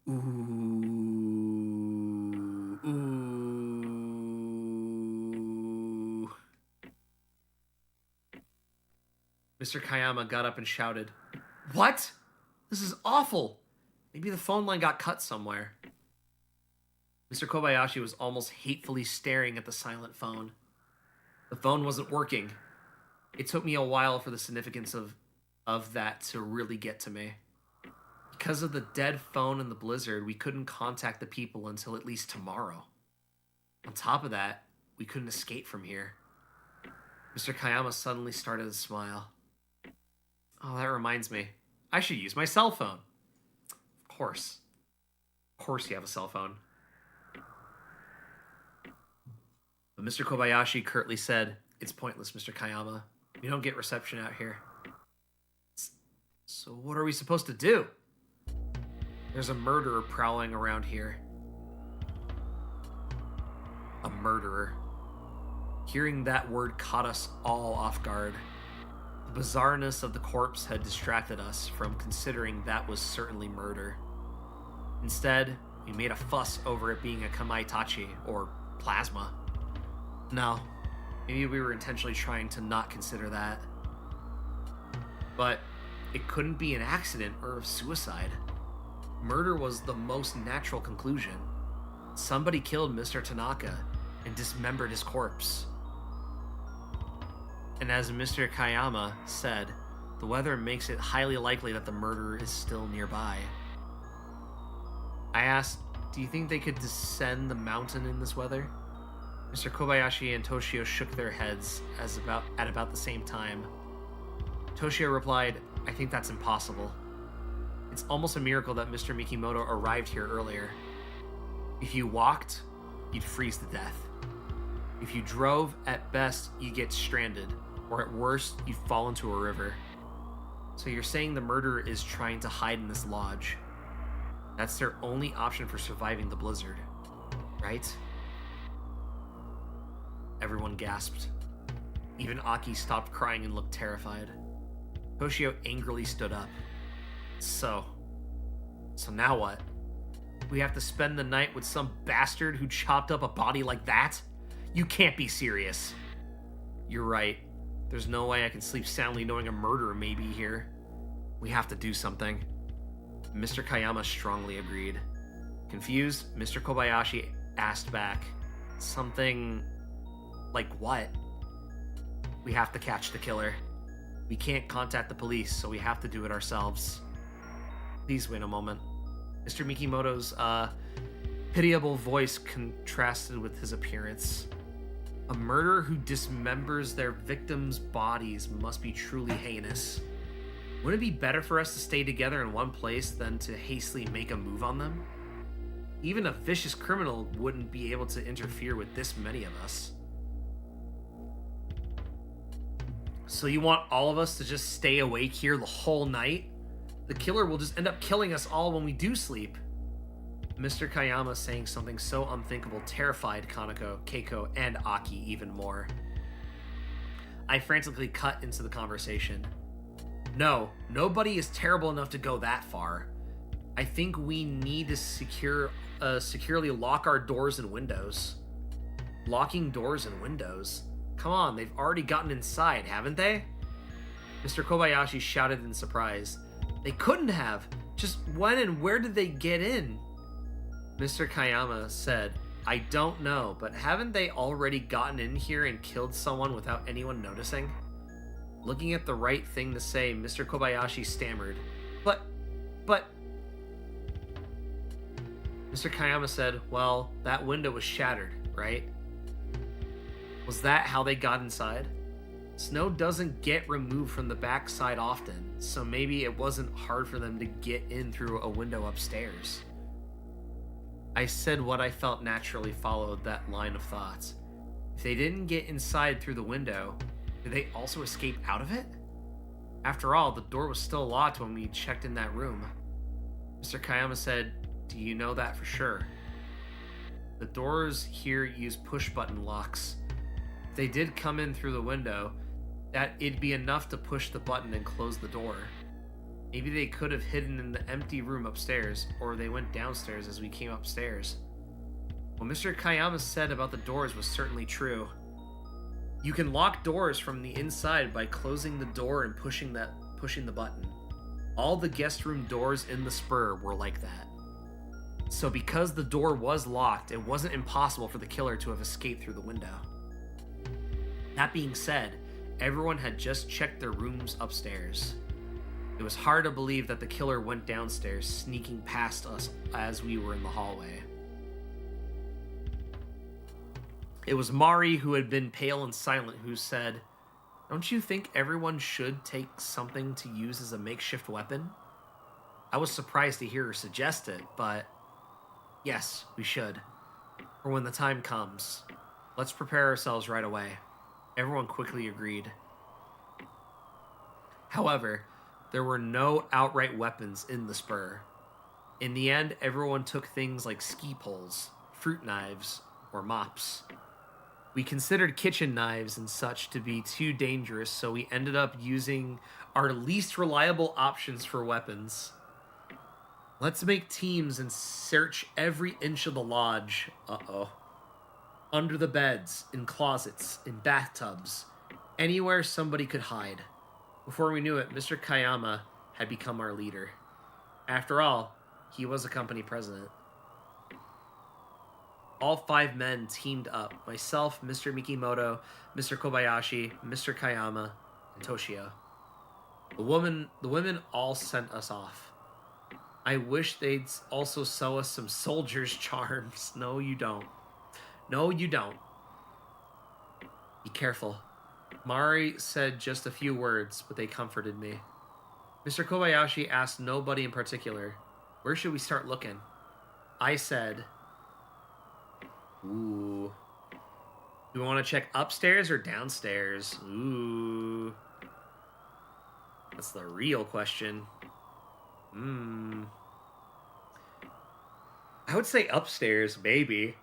Ooh. Mr. Kayama got up and shouted, What? This is awful. Maybe the phone line got cut somewhere. Mr. Kobayashi was almost hatefully staring at the silent phone. The phone wasn't working. It took me a while for the significance of that to really get to me. Because of the dead phone and the blizzard, we couldn't contact the people until at least tomorrow. On top of that, we couldn't escape from here. Mr. Kayama suddenly started to smile. Oh, that reminds me. I should use my cell phone. Of course. Of course you have a cell phone. But Mr. Kobayashi curtly said, It's pointless, Mr. Kayama. We don't get reception out here. So what are we supposed to do? There's a murderer prowling around here. A murderer. Hearing that word caught us all off guard. The bizarreness of the corpse had distracted us from considering that was certainly murder. Instead, we made a fuss over it being a kamaitachi, or plasma. No, maybe we were intentionally trying to not consider that. But it couldn't be an accident or a suicide. Murder was the most natural conclusion. Somebody killed Mr. Tanaka and dismembered his corpse. And as Mr. Kayama said, the weather makes it highly likely that the murderer is still nearby. I asked, Do you think they could descend the mountain in this weather? Mr. Kobayashi and Toshio shook their heads at about the same time. Toshio replied, I think that's impossible. It's almost a miracle that Mr. Mikimoto arrived here earlier. If you walked, you'd freeze to death. If you drove, at best, you'd get stranded, or at worst, you'd fall into a river. So you're saying the murderer is trying to hide in this lodge. That's their only option for surviving the blizzard, right? Everyone gasped. Even Aki stopped crying and looked terrified. Toshio angrily stood up. So now what? We have to spend the night with some bastard who chopped up a body like that? You can't be serious. You're right. There's no way I can sleep soundly knowing a murderer may be here. We have to do something. Mr. Kayama strongly agreed. Confused, Mr. Kobayashi asked back, something like what? We have to catch the killer. We can't contact the police, so we have to do it ourselves. Please wait a moment. Mr. Mikimoto's pitiable voice contrasted with his appearance. A murderer who dismembers their victims' bodies must be truly heinous. Wouldn't it be better for us to stay together in one place than to hastily make a move on them? Even a vicious criminal wouldn't be able to interfere with this many of us. So you want all of us to just stay awake here the whole night? The killer will just end up killing us all when we do sleep. Mr. Kayama saying something so unthinkable terrified Kaneko, Keiko, and Aki even more. I frantically cut into the conversation. No, nobody is terrible enough to go that far. I think we need to securely lock our doors and windows. Locking doors and windows? Come on, they've already gotten inside, haven't they? Mr. Kobayashi shouted in surprise. They couldn't have. Just when and where did they get in? Mr. Kayama said, I don't know, but haven't they already gotten in here and killed someone without anyone noticing? Looking at the right thing to say, Mr. Kobayashi stammered, But... Mr. Kayama said, well, that window was shattered, right? Was that how they got inside? Snow doesn't get removed from the backside often, so maybe it wasn't hard for them to get in through a window upstairs. I said what I felt naturally followed that line of thought. If they didn't get inside through the window, did they also escape out of it? After all, the door was still locked when we checked in that room. Mr. Kayama said, do you know that for sure? The doors here use push-button locks. If they did come in through the window, that it'd be enough to push the button and close the door. Maybe they could have hidden in the empty room upstairs, or they went downstairs as we came upstairs. What Mr. Kayama said about the doors was certainly true. You can lock doors from the inside by closing the door and pushing the button. All the guest room doors in the spur were like that. So because the door was locked, it wasn't impossible for the killer to have escaped through the window. That being said, everyone had just checked their rooms upstairs. It was hard to believe that the killer went downstairs, sneaking past us as we were in the hallway. It was Mari, who had been pale and silent, who said, don't you think everyone should take something to use as a makeshift weapon? I was surprised to hear her suggest it, but yes, we should. For when the time comes. Let's prepare ourselves right away. Everyone quickly agreed. However, there were no outright weapons in the spur. In the end, everyone took things like ski poles, fruit knives, or mops. We considered kitchen knives and such to be too dangerous, so we ended up using our least reliable options for weapons. Let's make teams and search every inch of the lodge. Under the beds, in closets, in bathtubs, anywhere somebody could hide. Before we knew it, Mr. Kayama had become our leader. After all, he was a company president. All 5 men teamed up. Myself, Mr. Mikimoto, Mr. Kobayashi, Mr. Kayama, and Toshio. The women all sent us off. I wish they'd also sew us some soldier's charms. No, you don't. No, you don't. Be careful. Mari said just a few words, but they comforted me. Mr. Kobayashi asked nobody in particular, where should we start looking? I said, ooh. Do we want to check upstairs or downstairs? Ooh. That's the real question. I would say upstairs, maybe.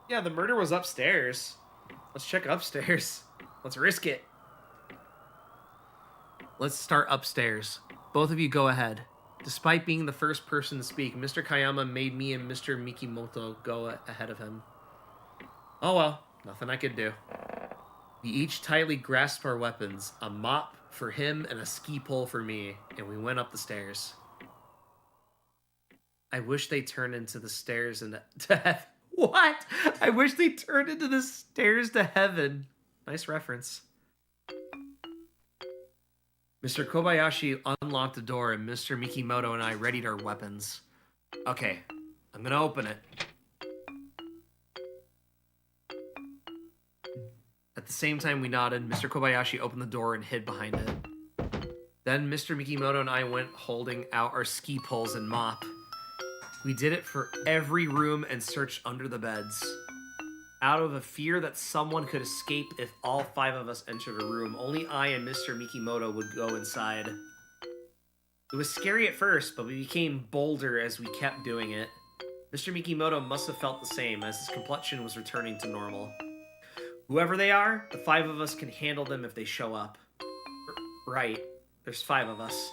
Yeah, the murder was upstairs. Let's check upstairs. Let's risk it. Let's start upstairs. Both of you go ahead. Despite being the first person to speak, Mr. Kayama made me and Mr. Mikimoto go ahead of him. Oh well, nothing I could do. We each tightly grasped our weapons, a mop for him and a ski pole for me, and we went up the stairs. I wish they turned into the stairs and to heaven. What? I wish they turned into the stairs to heaven. Nice reference. Mr. Kobayashi unlocked the door and Mr. Mikimoto and I readied our weapons. Okay, I'm gonna open it. At the same time we nodded, Mr. Kobayashi opened the door and hid behind it. Then Mr. Mikimoto and I went holding out our ski poles and mop. We did it for every room and searched under the beds. Out of a fear that someone could escape if all 5 of us entered a room, only I and Mr. Mikimoto would go inside. It was scary at first, but we became bolder as we kept doing it. Mr. Mikimoto must have felt the same, as his complexion was returning to normal. Whoever they are, the 5 of us can handle them if they show up. Right, there's 5 of us.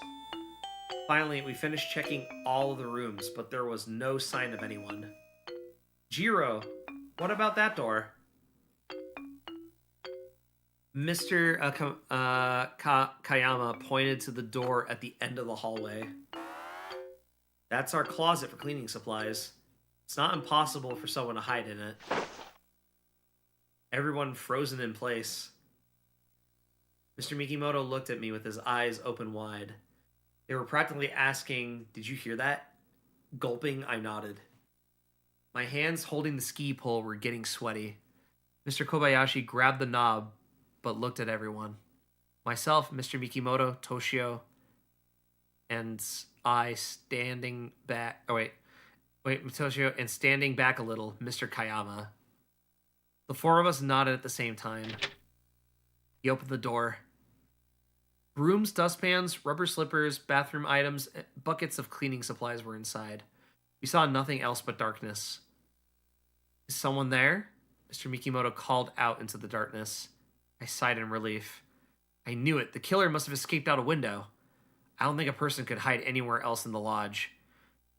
Finally, we finished checking all of the rooms, but there was no sign of anyone. Jiro, what about that door? Mr. Kayama pointed to the door at the end of the hallway. That's our closet for cleaning supplies. It's not impossible for someone to hide in it. Everyone frozen in place. Mr. Mikimoto looked at me with his eyes open wide. They were practically asking, "Did you hear that?" Gulping, I nodded. My hands holding the ski pole were getting sweaty. Mr. Kobayashi grabbed the knob, but looked at everyone. Myself, Mr. Mikimoto, Toshio, and I standing back... Toshio, and standing back a little, Mr. Kayama. The 4 of us nodded at the same time. He opened the door. Brooms, dustpans, rubber slippers, bathroom items, buckets of cleaning supplies were inside. We saw nothing else but darkness. Is someone there? Mr. Mikimoto called out into the darkness. I sighed in relief. I knew it. The killer must have escaped out a window. I don't think a person could hide anywhere else in the lodge.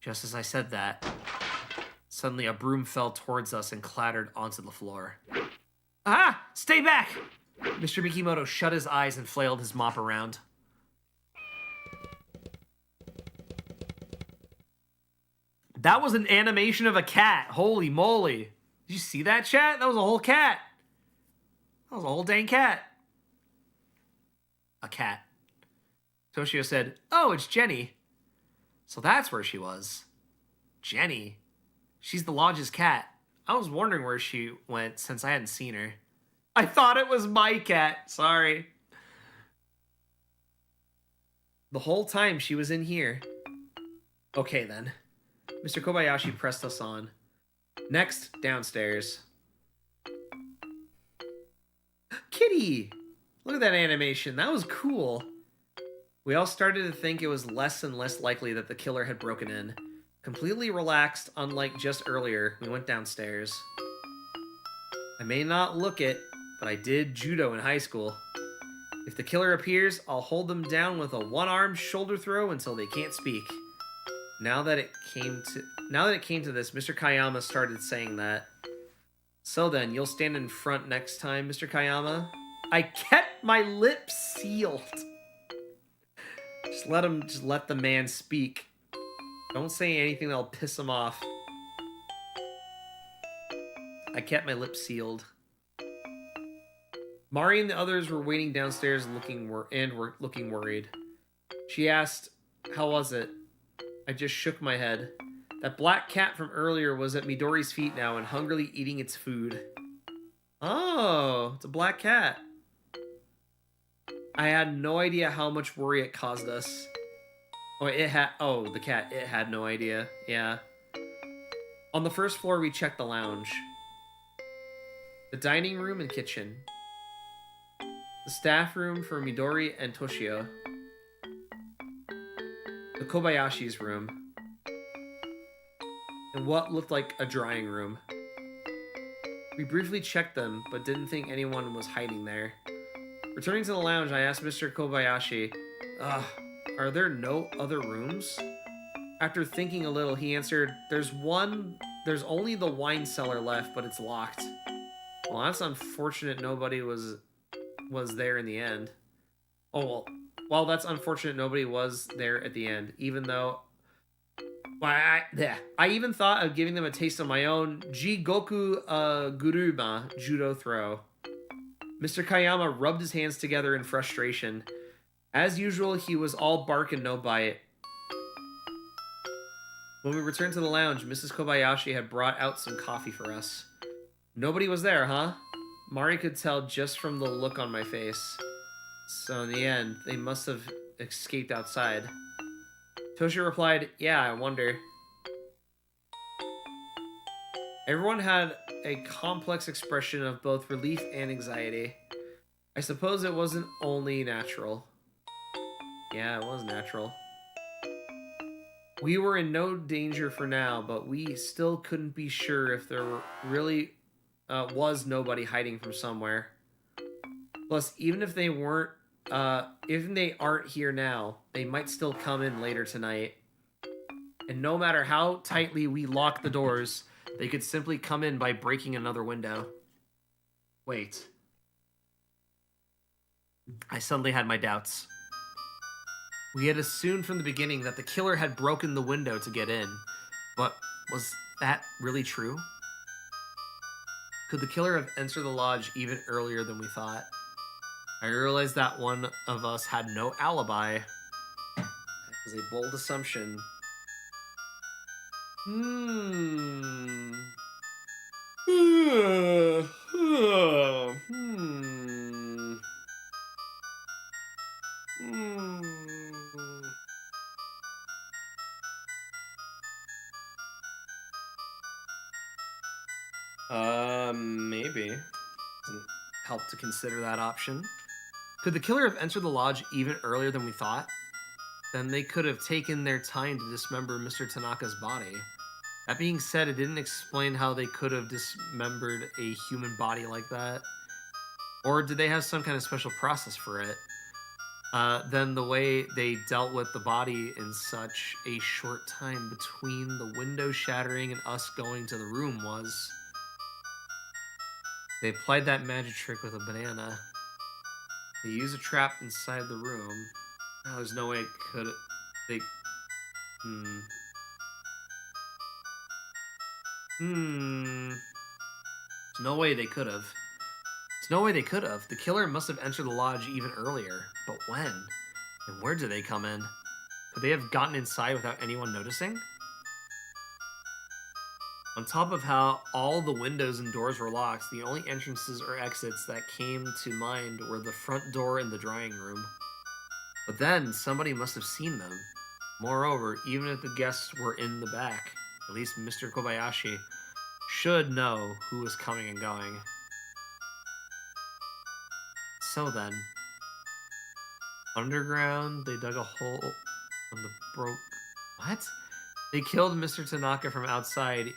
Just as I said that, suddenly a broom fell towards us and clattered onto the floor. Ah! Stay back! Mr. Mikimoto shut his eyes and flailed his mop around. That was an animation of a cat. Holy moly. Did you see that, chat? That was a whole cat. That was a whole dang cat. A cat. Toshio said, "Oh, it's Jenny." So that's where she was. Jenny. She's the lodge's cat. I was wondering where she went since I hadn't seen her. I thought it was my cat. Sorry. The whole time she was in here. Okay, then. Mr. Kobayashi pressed us on. Next, downstairs. Kitty! Look at that animation. That was cool. We all started to think it was less and less likely that the killer had broken in. Completely relaxed, unlike just earlier, we went downstairs. I may not look it, but I did judo in high school. If the killer appears, I'll hold them down with a one-armed shoulder throw until they can't speak. Now that it came to this, Mr. Kayama started saying that. So then, you'll stand in front next time, Mr. Kayama? I kept my lips sealed. Just let the man speak. Don't say anything that'll piss him off. I kept my lips sealed. Mari and the others were waiting downstairs were looking worried. She asked, "How was it?" I just shook my head. That black cat from earlier was at Midori's feet now and hungrily eating its food. Oh, it's a black cat. I had no idea how much worry it caused us. The cat. It had no idea. Yeah. On the first floor, we checked the lounge, the dining room and kitchen, the staff room for Midori and Toshio, the Kobayashi's room, and what looked like a drying room. We briefly checked them, but didn't think anyone was hiding there. Returning to the lounge, I asked Mr. Kobayashi, are there no other rooms? After thinking a little, he answered, there's only the wine cellar left, but it's locked. Well, that's unfortunate nobody was there in the end. Oh, well, that's unfortunate nobody was there at the end, even though... I even thought of giving them a taste of my own Jigoku Guruma judo throw. Mr. Kayama rubbed his hands together in frustration. As usual, he was all bark and no bite. When we returned to the lounge, Mrs. Kobayashi had brought out some coffee for us. Nobody was there, huh? Mari could tell just from the look on my face. So in the end, they must have escaped outside. Toshio replied, yeah, I wonder. Everyone had a complex expression of both relief and anxiety. I suppose it wasn't only natural. Yeah, it was natural. We were in no danger for now, but we still couldn't be sure if there really was nobody hiding from somewhere. Plus, even if they aren't here now, they might still come in later tonight. And no matter how tightly we lock the doors, they could simply come in by breaking another window. Wait. I suddenly had my doubts. We had assumed from the beginning that the killer had broken the window to get in. But was that really true? Could the killer have entered the lodge even earlier than we thought? I realized that one of us had no alibi. That was a bold assumption. Maybe. Doesn't help to consider that option. Could the killer have entered the lodge even earlier than we thought? Then they could have taken their time to dismember Mr. Tanaka's body. That being said, it didn't explain how they could have dismembered a human body like that. Or did they have some kind of special process for it? Then the way they dealt with the body in such a short time between the window shattering and us going to the room was... They applied that magic trick with a banana. They used a trap inside the room. Oh, there's no way it could... There's no way they could have. There's no way they could have. The killer must have entered the lodge even earlier. But when? And where did they come in? Could they have gotten inside without anyone noticing? On top of how all the windows and doors were locked, the only entrances or exits that came to mind were the front door and the drying room. But then, somebody must have seen them. Moreover, even if the guests were in the back, at least Mr. Kobayashi should know who was coming and going. So then, underground, they dug a hole on the What? They killed Mr. Tanaka from outside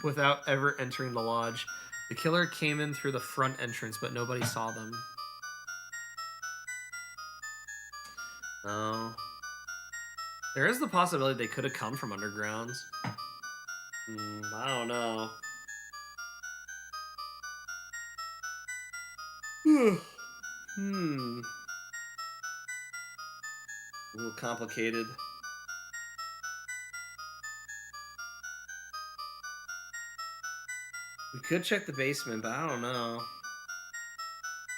without ever entering the lodge. The killer came in through the front entrance, but nobody saw them. No. There is the possibility they could have come from underground. I don't know. A little complicated. We could check the basement, but I don't know.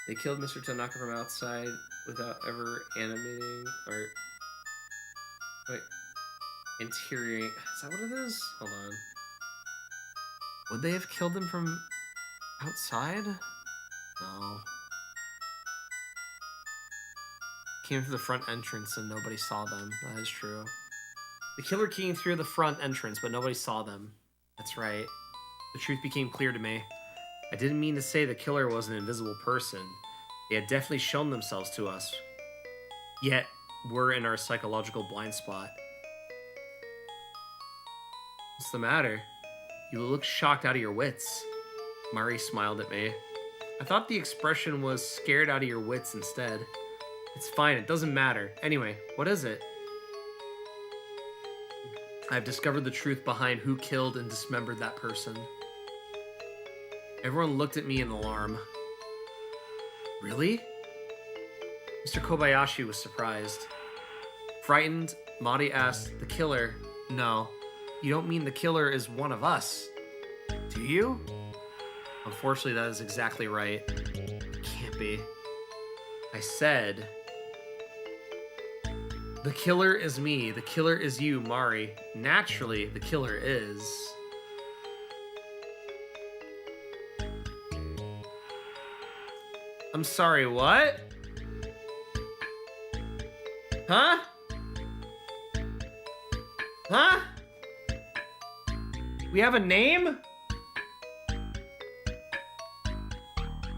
They killed Mr. Tanaka from outside without ever animating or... Wait. Interior... Is that what it is? Hold on. Would they have killed him from outside? No. Came through the front entrance and nobody saw them. That is true. The killer came through the front entrance, but nobody saw them. That's right. The truth became clear to me. I didn't mean to say the killer was an invisible person. They had definitely shown themselves to us. Yet, we're in our psychological blind spot. What's the matter? You look shocked out of your wits. Mari smiled at me. I thought the expression was scared out of your wits instead. It's fine, it doesn't matter. Anyway, what is it? I've discovered the truth behind who killed and dismembered that person. Everyone looked at me in alarm. Really? Mr. Kobayashi was surprised. Frightened, Mari asked, the killer? No, you don't mean the killer is one of us, do you? Unfortunately, that is exactly right. It can't be. I said... The killer is me. The killer is you, Mari. Naturally, the killer is... I'm sorry, what? Huh? Huh? We have a name?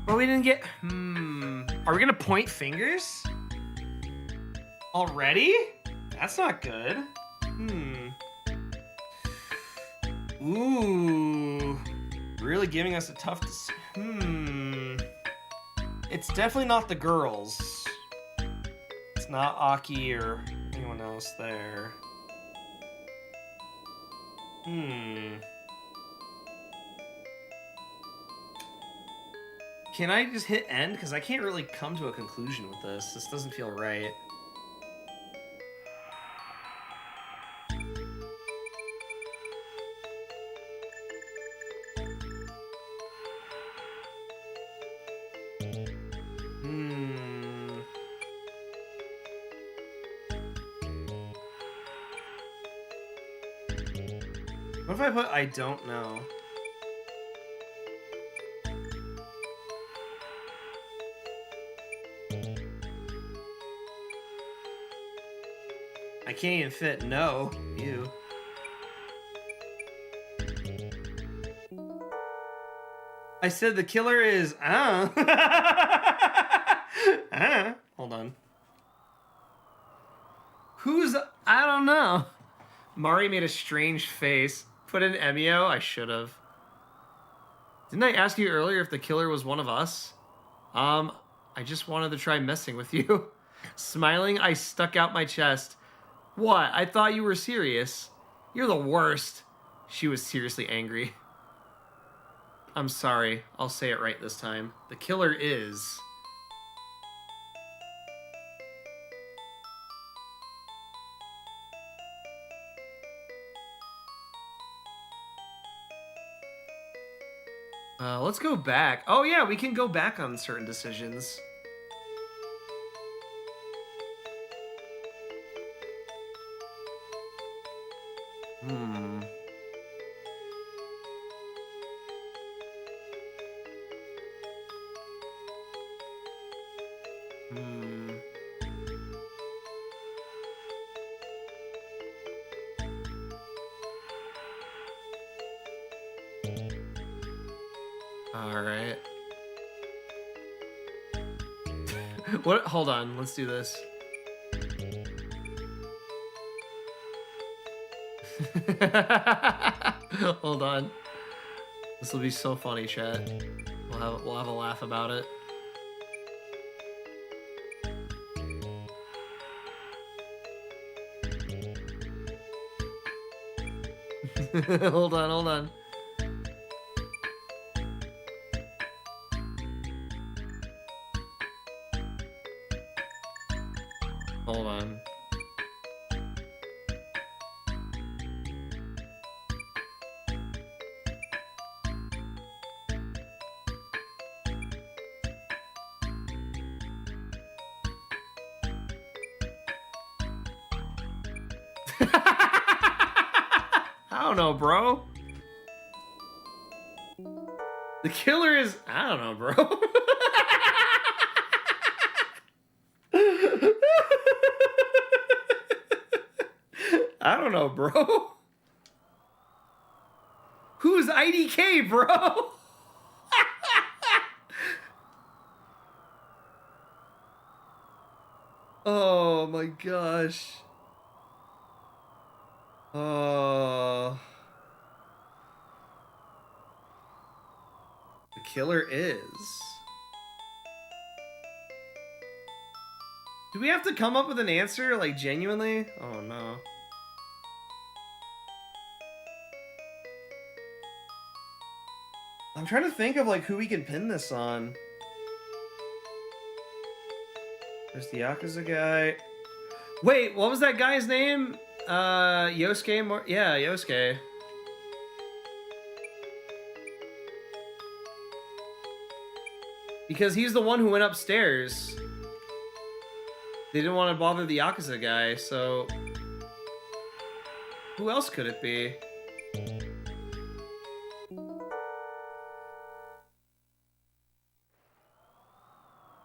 Well, we didn't get... Are we gonna point fingers? Already? That's not good. Ooh. Really giving us a tough... It's definitely not the girls. It's not Aki or anyone else there. Can I just hit end? Because I can't really come to a conclusion with this. This doesn't feel right. What if I put I don't know? I can't even fit no. You. I said the killer is Hold on. Who's I don't know. Mari made a strange face. Put in Emio? I should have. Didn't I ask you earlier if the killer was one of us? I just wanted to try messing with you. Smiling, I stuck out my chest. What? I thought you were serious. You're the worst. She was seriously angry. I'm sorry. I'll say it right this time. The killer is... let's go back. Oh yeah, we can go back on certain decisions. Alright. What? Hold on, let's do this. Hold on. This will be so funny, chat. We'll have a laugh about it. Hold on, hold on. Hold on. I don't know, bro. The killer is... I don't know, bro. I don't know, bro. Who's IDK, bro? Oh my gosh. Oh. The killer is... Do we have to come up with an answer, like, genuinely? Oh no. I'm trying to think of, like, who we can pin this on. There's the Yakuza guy. Wait, what was that guy's name? Yosuke? Yeah, Yosuke. Because he's the one who went upstairs. They didn't want to bother the Yakuza guy, so... Who else could it be?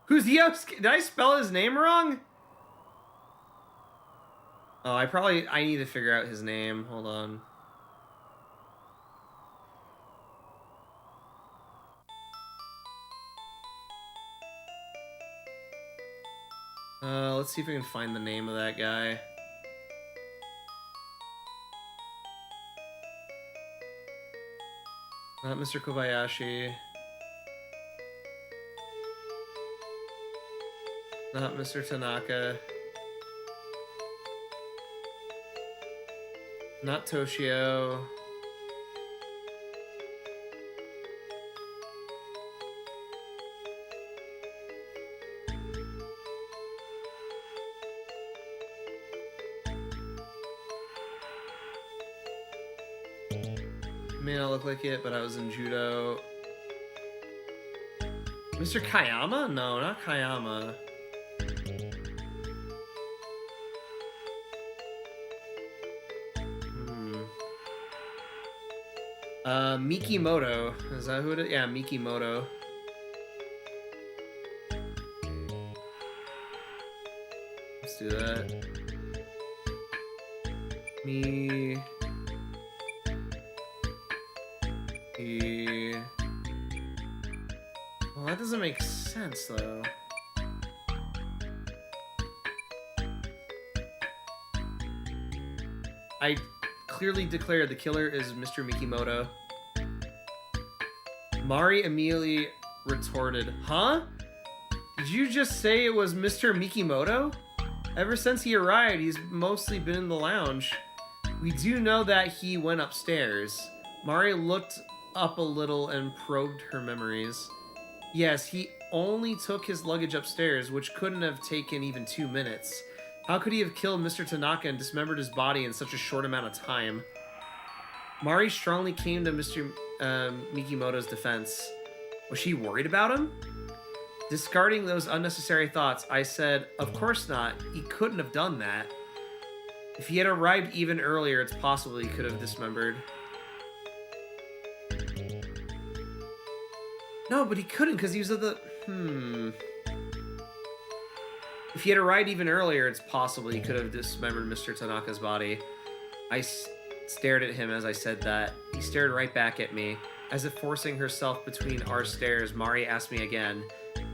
Who's Yosuke? Did I spell his name wrong? Oh, I need to figure out his name. Hold on. Let's see if we can find the name of that guy. Not Mr. Kobayashi. Not Mr. Tanaka. Not Toshio. May not look like it, but I was in judo. Mr. Kayama? No, not Kayama. Mikimoto. Is that who it is? Yeah, Mikimoto. Let's do that. Well, that doesn't make sense, though. I clearly declared the killer is Mr. Mikimoto. Mari immediately retorted, "Huh? Did you just say it was Mr. Mikimoto? Ever since he arrived, he's mostly been in the lounge. We do know that he went upstairs." Mari looked up a little and probed her memories. Yes, he only took his luggage upstairs, which couldn't have taken even 2 minutes. How could he have killed Mr. Tanaka and dismembered his body in such a short amount of time? Mari strongly came to Mr. Mikimoto's defense. Was she worried about him? Discarding those unnecessary thoughts, I said, "Of course not. He couldn't have done that. If he had arrived even earlier, it's possible he could have dismembered." No, but he couldn't because he was at the... If he had arrived even earlier, it's possible he could have dismembered Mr. Tanaka's body. I stared at him as I said that. He stared right back at me. As if forcing herself between our stares, Mari asked me again,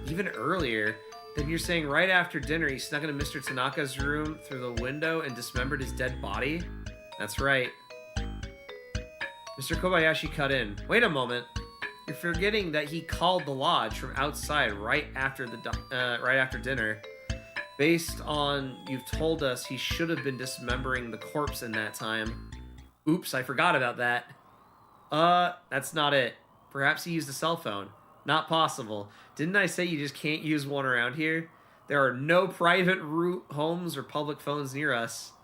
"Even earlier? Then you're saying right after dinner he snuck into Mr. Tanaka's room through the window and dismembered his dead body?" "That's right." Mr. Kobayashi cut in. "Wait a moment. You're forgetting that he called the lodge from outside right after dinner. Based on you've told us, he should have been dismembering the corpse in that time." "Oops, I forgot about that." That's not it. Perhaps he used a cell phone." "Not possible. Didn't I say you just can't use one around here? There are no private homes or public phones near us.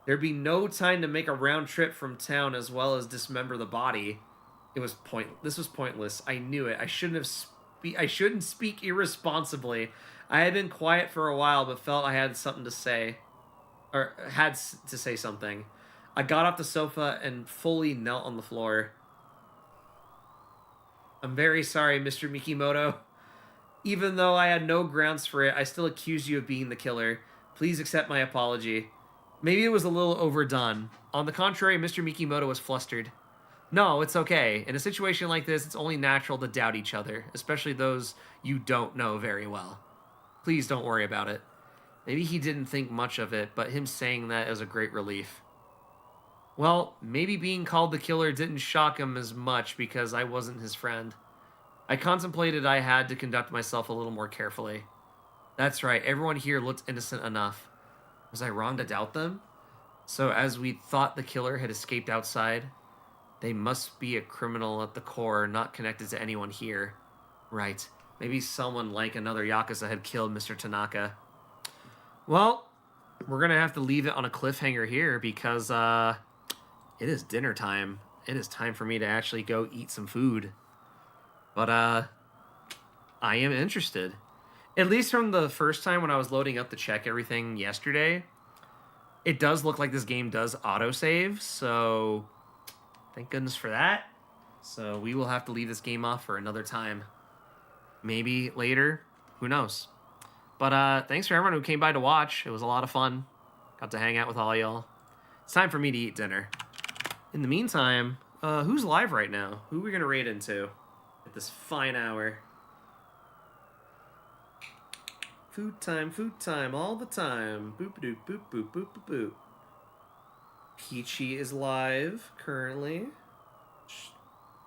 There'd be no time to make a round trip from town as well as dismember the body." This was pointless. I knew it. I shouldn't speak irresponsibly. I had been quiet for a while, but felt I had something to say. or had to say something. I got off the sofa and fully knelt on the floor. I'm very sorry, Mr. Mikimoto. Even though I had no grounds for it, I still accuse you of being the killer. Please accept my apology. Maybe it was a little overdone. On the contrary, Mr. Mikimoto was flustered. No, it's okay. In a situation like this, it's only natural to doubt each other, especially those you don't know very well. Please don't worry about it. Maybe he didn't think much of it, but him saying that is a great relief. Well, maybe being called the killer didn't shock him as much because I wasn't his friend. I contemplated I had to conduct myself a little more carefully. That's right, everyone here looked innocent enough. Was I wrong to doubt them? So, as we thought the killer had escaped outside, they must be a criminal at the core, not connected to anyone here. Right. Maybe someone like another Yakuza had killed Mr. Tanaka. Well, we're gonna have to leave it on a cliffhanger here because, it is dinner time. It is time for me to actually go eat some food. But, I am interested. At least from the first time when I was loading up to check everything yesterday, it does look like this game does autosave, so thank goodness for that. So we will have to leave this game off for another time. Maybe later. Who knows? But thanks for everyone who came by to watch. It was a lot of fun. Got to hang out with all y'all. It's time for me to eat dinner. In the meantime, who's live right now? Who are we going to raid into at this fine hour? Food time, all the time. Boop-a-doop, boop, boop, boop, boop, boop. Peachy is live, currently.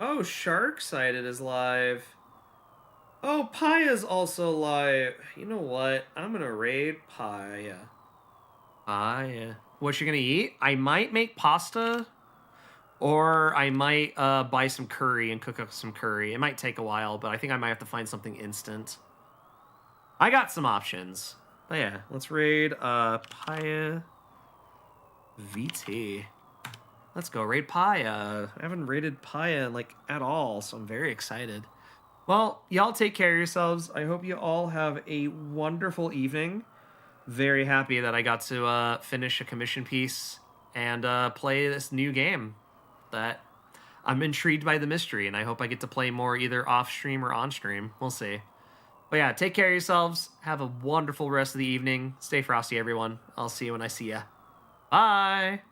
Oh, Sharksighted is live. Oh, Paya's also live. You know what? I'm gonna raid Paya. Paya. What you gonna eat? I might make pasta. Or I might buy some curry and cook up some curry. It might take a while, but I think I might have to find something instant. I got some options. But yeah, let's raid Paya VT. Let's go raid Paya. I haven't raided Paya like at all, so I'm very excited. Well, y'all take care of yourselves. I hope you all have a wonderful evening. Very happy that I got to finish a commission piece and play this new game. That I'm intrigued by the mystery, and I hope I get to play more either off stream or on stream. We'll see. But yeah, take care of yourselves. Have a wonderful rest of the evening. Stay frosty, everyone. I'll see you when I see ya. Bye!